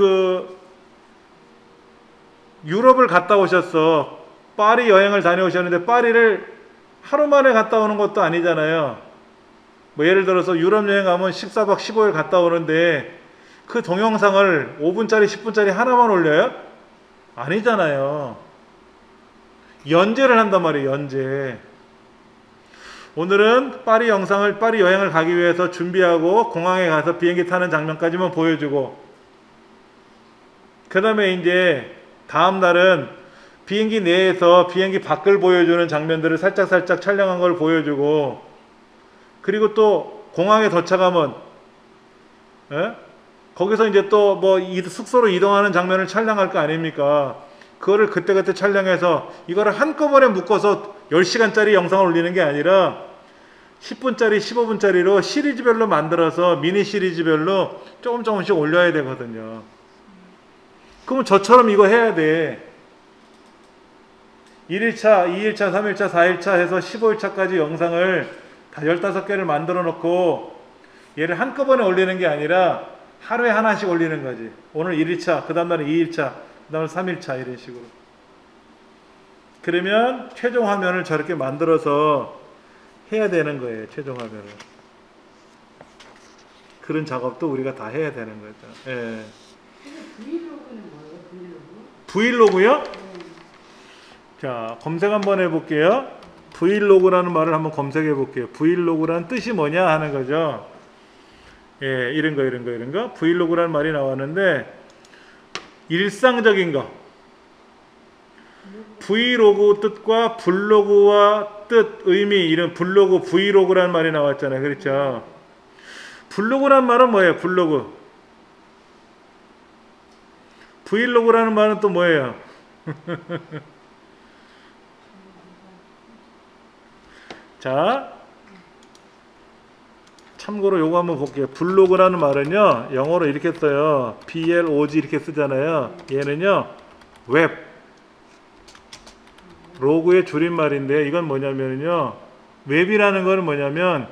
유럽을 갔다 오셨어. 파리 여행을 다녀오셨는데 파리를 하루 만에 갔다 오는 것도 아니잖아요. 뭐 예를 들어서 유럽 여행 가면 14박 15일 갔다 오는데 그 동영상을 5분짜리 10분짜리 하나만 올려요? 아니잖아요. 연재를 한단 말이에요. 연재. 오늘은 파리 여행을 가기 위해서 준비하고 공항에 가서 비행기 타는 장면까지만 보여주고 그 다음에 이제 다음 날은 비행기 내에서 비행기 밖을 보여주는 장면들을 살짝 촬영한 걸 보여주고 그리고 또 공항에 도착하면 거기서 이제 또 뭐 숙소로 이동하는 장면을 촬영할 거 아닙니까? 그거를 그때그때 촬영해서 이거를 한꺼번에 묶어서 10시간짜리 영상을 올리는 게 아니라 10분짜리, 15분짜리로 시리즈별로 만들어서 미니 시리즈별로 조금씩 올려야 되거든요. 그러면 저처럼 이거 해야 돼. 1일차, 2일차, 3일차, 4일차 해서 15일차까지 영상을 다 15개를 만들어 놓고 얘를 한꺼번에 올리는 게 아니라 하루에 하나씩 올리는 거지. 오늘 1일차, 그 다음날은 2일차, 그 다음에 3일차 이런 식으로. 그러면 최종 화면을 저렇게 만들어서 해야 되는 거예요. 최종 화면을. 그런 작업도 우리가 다 해야 되는 거죠. 예. 브이로그는 뭐예요? 브이로그? 브이로그요? 자, 검색 한번 해볼게요. 브이로그라는 말을 한번 검색해 볼게요. 브이로그라는 뜻이 뭐냐 하는 거죠. 예, 이런 거. 브이로그라는 말이 나왔는데, 일상적인 거. 브이로그 뜻과 블로그와 뜻, 의미, 이런 블로그, 브이로그라는 말이 나왔잖아요. 그렇죠? 블로그라는 말은 뭐예요? 블로그. 브이로그라는 말은 또 뭐예요? 자, 참고로 요거 한번 볼게요. 블로그라는 말은요, 영어로 이렇게 써요. blog 이렇게 쓰잖아요. 얘는요, 웹. 로그의 줄임말인데, 이건 뭐냐면요, 웹이라는 거는 뭐냐면,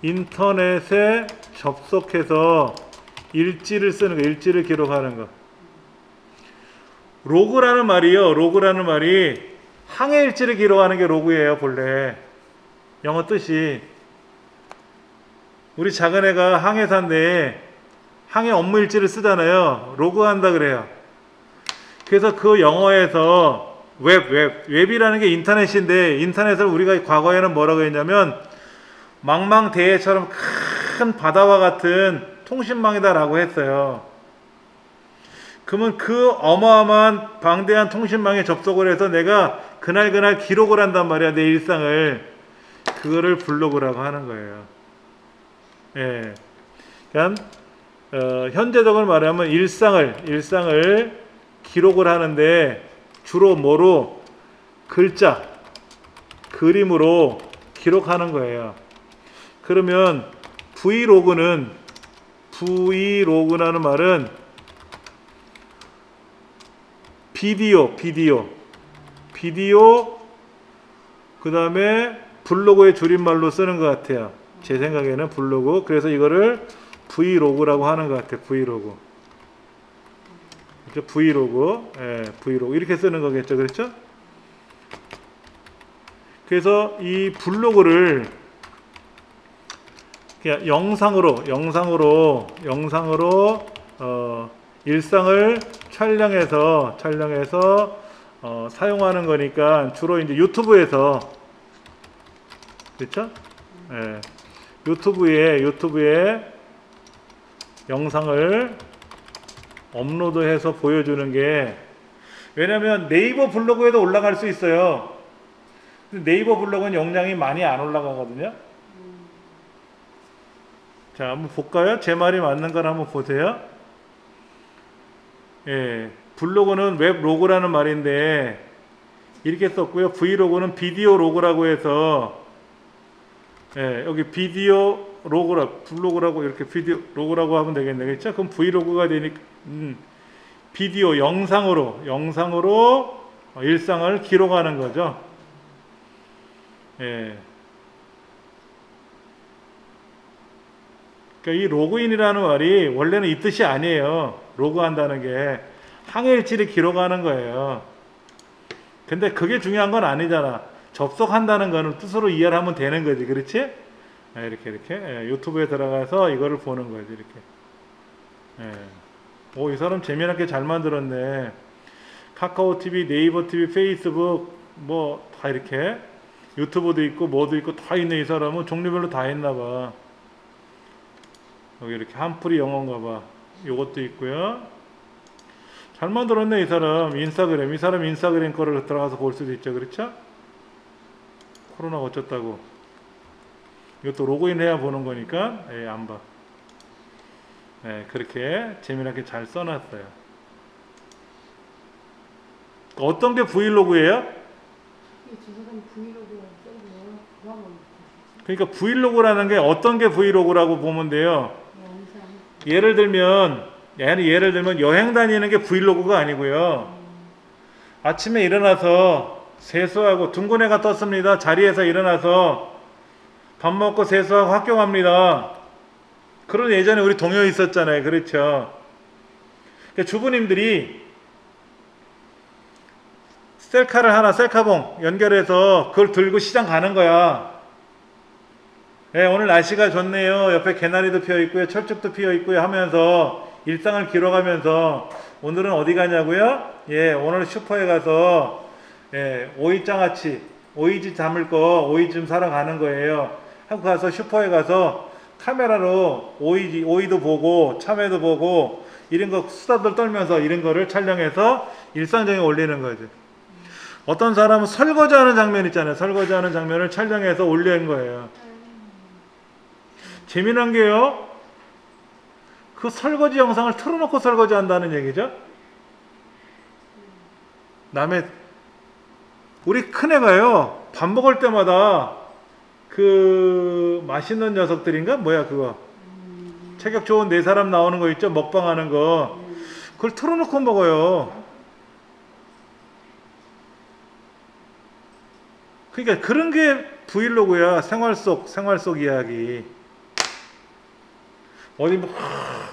인터넷에 접속해서 일지를 쓰는 거, 일지를 기록하는 거. 로그라는 말이 항해 일지를 기록하는 게 로그예요, 본래. 영어 뜻이. 우리 작은애가 항해사인데 항해 업무 일지를 쓰잖아요. 로그한다 그래요. 그래서 그 영어에서 웹이라는 게 인터넷인데, 인터넷을 우리가 과거에는 뭐라고 했냐면 망망대해처럼 큰 바다와 같은 통신망이다라고 했어요. 그러면 그 어마어마한 방대한 통신망에 접속을 해서 내가 그날 기록을 한단 말이야, 내 일상을. 그거를 블로그라고 하는 거예요. 예. 그러니까 현재적으로 말하면 일상을 기록을 하는데 주로 뭐로? 글자, 그림으로 기록하는 거예요. 그러면 V로그라는 말은 비디오, 그 다음에 블로그의 줄임말로 쓰는 것 같아요. 제 생각에는 블로그. 그래서 이거를 브이로그라고 하는 것 같아요. 브이로그. 그렇죠? 브이로그. 예, 브이로그. 이렇게 쓰는 거겠죠. 그렇죠? 그래서 이 블로그를 그냥 영상으로 일상을 촬영해서 사용하는 거니까 주로 이제 유튜브에서, 그렇죠? 예. 유튜브에 영상을 업로드해서 보여주는 게, 왜냐면 네이버 블로그에도 올라갈 수 있어요. 네이버 블로그는 용량이 많이 안 올라가거든요. 자, 한번 볼까요? 제 말이 맞는 걸 한번 보세요. 예, 블로그는 웹로그라는 말인데 이렇게 썼고요. 브이로그는 비디오 로그라고 해서, 예, 여기 비디오 블로그라고 이렇게 비디오 로그라고 하면 되겠네. 그렇죠? 그럼 브이로그가 되니까 비디오 영상으로 일상을 기록하는 거죠. 예. 그러니까 이 로그인이라는 말이 원래는 이 뜻이 아니에요. 로그한다는 게 항해일지를 기록하는 거예요. 근데 그게 중요한 건 아니잖아. 접속한다는 거는 뜻으로 이해를 하면 되는 거지. 그렇지? 예, 이렇게 예, 유튜브에 들어가서 이거를 보는 거지. 이렇게. 예. 오, 이 사람 재미나게 잘 만들었네. 카카오 TV, 네이버 TV, 페이스북 뭐 다 이렇게 유튜브도 있고 뭐도 있고 다 있네. 이 사람은 종류별로 다 했나 봐. 여기 이렇게 한풀이 영어인가 봐. 요것도 있고요. 잘 만들었네. 이 사람 인스타그램 거를 들어가서 볼 수도 있죠. 그렇죠? 코로나가 어쩌다고. 이것도 로그인 해야 보는 거니까 예, 안 봐. 예, 그렇게 재미나게 잘 써놨어요. 어떤 게 브이로그예요? 그러니까 브이로그라는 게 어떤 게 브이로그라고 보면 돼요. 예를 들면 여행 다니는 게 브이로그가 아니고요. 아침에 일어나서 세수하고 둥근해가 떴습니다. 자리에서 일어나서 밥 먹고 세수하고 학교 갑니다. 그런 예전에 우리 동요 있었잖아요. 그렇죠? 그러니까 주부님들이 셀카봉 연결해서 그걸 들고 시장 가는 거야. 네, 오늘 날씨가 좋네요. 옆에 개나리도 피어 있고요. 철쭉도 피어 있고요. 하면서 일상을 기록하면서 오늘은 어디 가냐고요? 예, 오늘 슈퍼에 가서 예, 오이지 담을 거 오이 좀 사러 가는 거예요. 하고 가서 슈퍼에 가서 카메라로 오이도 보고 참외도 보고 이런 거 수다들 떨면서 이런 거를 촬영해서 일상적인 올리는 거죠. 어떤 사람은 설거지하는 장면 있잖아요. 설거지하는 장면을 촬영해서 올리는 거예요. 재미난 게요. 그 설거지 영상을 틀어놓고 설거지 한다는 얘기죠. 우리 큰애가요. 밥 먹을 때마다 그 맛있는 녀석들인가? 뭐야 그거. 체격 좋은 네 사람 나오는 거 있죠? 먹방하는 거. 그걸 틀어놓고 먹어요. 그러니까 그런 게 브이로그야. 생활 속 이야기.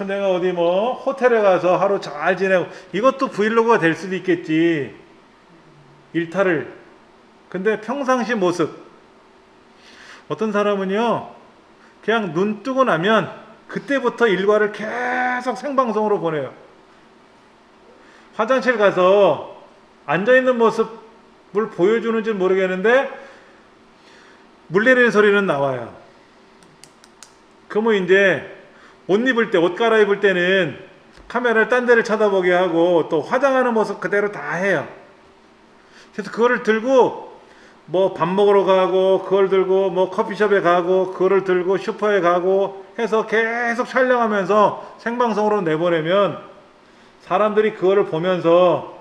내가 어디 호텔에 가서 하루 잘 지내고 이것도 브이로그가 될 수도 있겠지. 일탈을. 근데 평상시 모습. 어떤 사람은요 그냥 눈 뜨고 나면 그때부터 일과를 계속 생방송으로 보내요. 화장실 가서 앉아있는 모습을 보여주는지 모르겠는데 물 내리는 소리는 나와요. 그러면 이제 옷 입을 때, 옷 갈아입을 때는 카메라를 딴 데를 쳐다보게 하고 또 화장하는 모습 그대로 다 해요. 그래서 그거를 들고 뭐 밥 먹으러 가고, 그걸 들고 뭐 커피숍에 가고, 그거를 들고 슈퍼에 가고 해서 계속 촬영하면서 생방송으로 내보내면 사람들이 그거를 보면서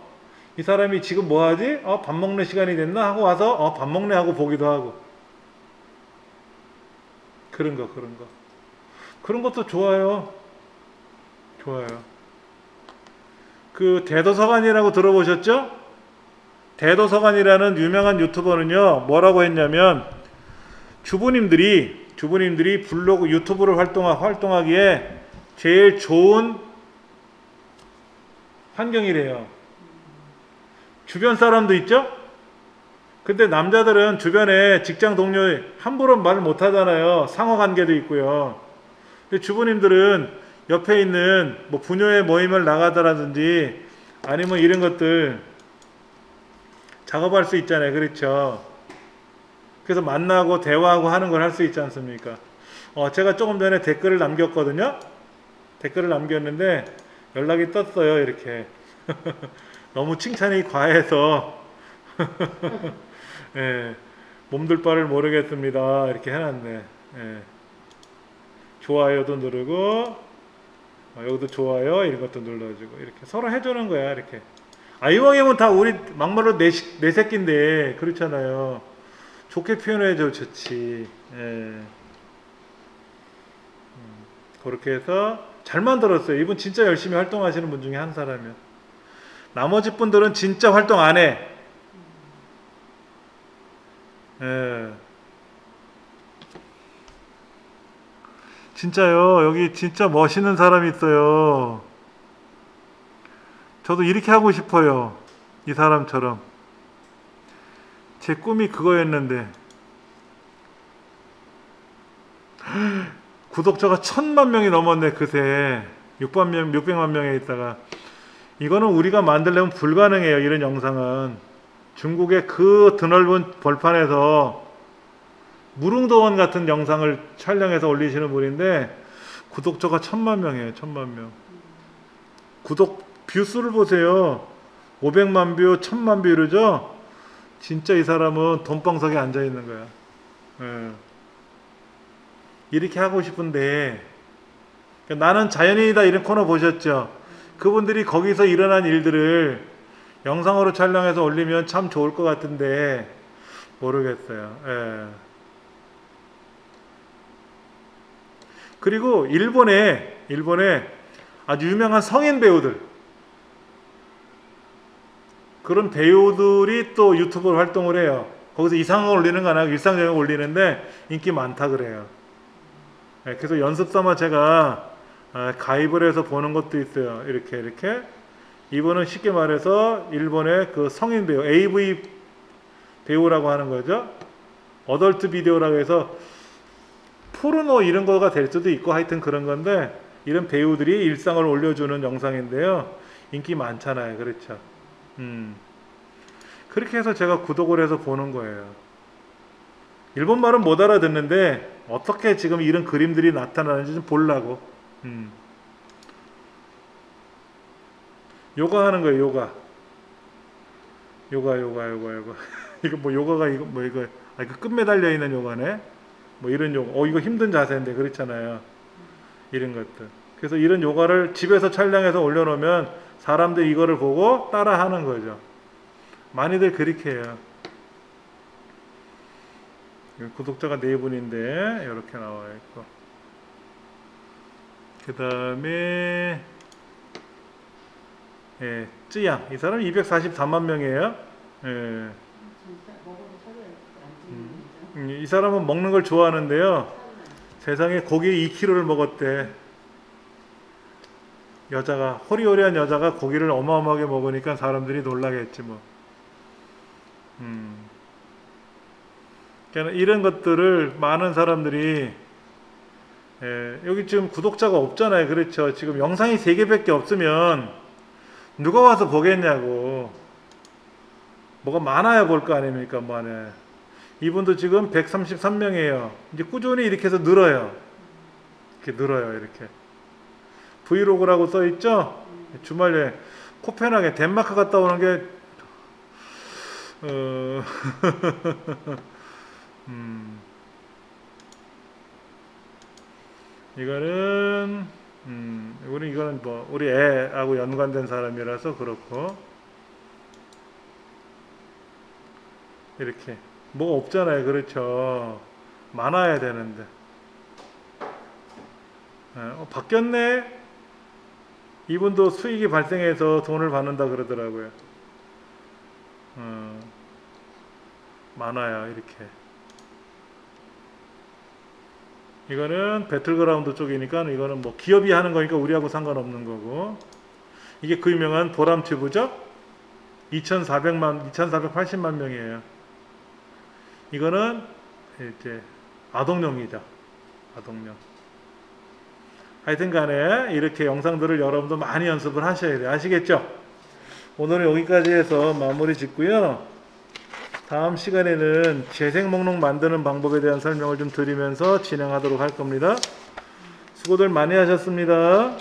이 사람이 지금 뭐 하지? 밥 먹는 시간이 됐나? 하고 와서 밥 먹네 하고 보기도 하고. 그런 거. 그런 것도 좋아요. 좋아요. 그 대도서관이라고 들어보셨죠? 대도서관이라는 유명한 유튜버는요, 뭐라고 했냐면, 주부님들이 블로그, 유튜브를 활동하기에 제일 좋은 환경이래요. 주변 사람도 있죠? 근데 남자들은 주변에 직장 동료 함부로 말 못하잖아요. 상호관계도 있고요. 주부님들은 옆에 있는 뭐 부녀의 모임을 나가더라든지 아니면 이런 것들 작업할 수 있잖아요. 그렇죠? 그래서 만나고 대화하고 하는 걸 할 수 있지 않습니까? 제가 조금 전에 댓글을 남겼거든요. 댓글을 남겼는데 연락이 떴어요. 이렇게 너무 칭찬이 과해서 예, 몸둘 바를 모르겠습니다. 이렇게 해놨네. 예. 좋아요도 누르고 여기도 좋아요 이런 것도 눌러주고 이렇게 서로 해주는 거야. 이렇게 이왕이면 다 우리 막말로 내 새끼인데 그렇잖아요. 좋게 표현해줘 좋지. 예. 그렇게 해서 잘 만들었어요. 이분 진짜 열심히 활동하시는 분 중에 한 사람이요. 나머지 분들은 진짜 활동 안 해. 예. 진짜요. 여기 진짜 멋있는 사람이 있어요. 저도 이렇게 하고 싶어요. 이 사람처럼. 제 꿈이 그거였는데. 구독자가 1000만 명이 넘었네. 그새 600만 명에 있다가. 이거는 우리가 만들려면 불가능해요. 이런 영상은. 중국의 그 드넓은 벌판에서 무릉도원 같은 영상을 촬영해서 올리시는 분인데 구독자가 1000만 명이에요. 1000만 명. 구독 뷰수를 보세요. 500만 뷰, 1000만 뷰 이러죠. 진짜 이 사람은 돈방석에 앉아 있는 거야. 예. 이렇게 하고 싶은데 나는 자연인이다 이런 코너 보셨죠? 그분들이 거기서 일어난 일들을 영상으로 촬영해서 올리면 참 좋을 것 같은데 모르겠어요. 예. 그리고 일본에 아주 유명한 성인 배우들, 그런 배우들이 또 유튜브로 활동을 해요. 거기서 이상한 올리는 거 아니고 일상적인 거 올리는데 인기 많다 그래요. 예, 그래서 연습 삼아 제가 가입을 해서 보는 것도 있어요. 이렇게 이분은 쉽게 말해서 일본의 그 성인 배우, AV 배우라고 하는 거죠. 어덜트 비디오라고 해서 포르노 이런 거가 될 수도 있고 하여튼 그런 건데 이런 배우들이 일상을 올려주는 영상인데요. 인기 많잖아요. 그렇죠. 그렇게 해서 제가 구독을 해서 보는 거예요. 일본 말은 못 알아듣는데 어떻게 지금 이런 그림들이 나타나는지 좀 보려고. 요가 하는 거예요. 요가. 이거 뭐 요가가 이거 끝 매달려 있는 요가네. 뭐 이런 요가. 이거 힘든 자세인데 그렇잖아요. 이런 것들. 그래서 이런 요가를 집에서 촬영해서 올려놓으면 사람들이 이거를 보고 따라 하는 거죠. 많이들 그렇게 해요. 구독자가 4분인데 이렇게 나와 있고, 그 다음에 쯔양, 이 사람 244만 명이에요. 이 사람은 먹는 걸 좋아하는데요. 세상에 고기 2kg를 먹었대. 여자가, 호리호리한 여자가 고기를 어마어마하게 먹으니까 사람들이 놀라겠지 뭐. 그러니까 이런 것들을 많은 사람들이 예, 여기 지금 구독자가 없잖아요. 그렇죠. 지금 영상이 3개밖에 없으면 누가 와서 보겠냐고. 뭐가 많아야 볼 거 아닙니까? 뭐 안에. 이분도 지금 133명이에요. 이제 꾸준히 이렇게 해서 늘어요. 이렇게 늘어요. 이렇게. 브이로그라고 써 있죠? 주말 여행. 코펜하겐 덴마크 갔다 오는 게 이거는 이거는 뭐 우리 애하고 연관된 사람이라서 그렇고 이렇게 뭐가 없잖아요. 그렇죠. 많아야 되는데 바뀌었네. 이분도 수익이 발생해서 돈을 받는다 그러더라고요. 많아요. 이렇게. 이거는 배틀그라운드 쪽이니까 이거는 뭐 기업이 하는 거니까 우리하고 상관없는 거고, 이게 그 유명한 보람튜브죠? 2480만 명이에요. 이거는 이제 아동용이죠. 아동용. 하여튼 간에 이렇게 영상들을 여러분도 많이 연습을 하셔야 돼요. 아시겠죠? 오늘은 여기까지 해서 마무리 짓고요. 다음 시간에는 재생 목록 만드는 방법에 대한 설명을 좀 드리면서 진행하도록 할 겁니다. 수고들 많이 하셨습니다.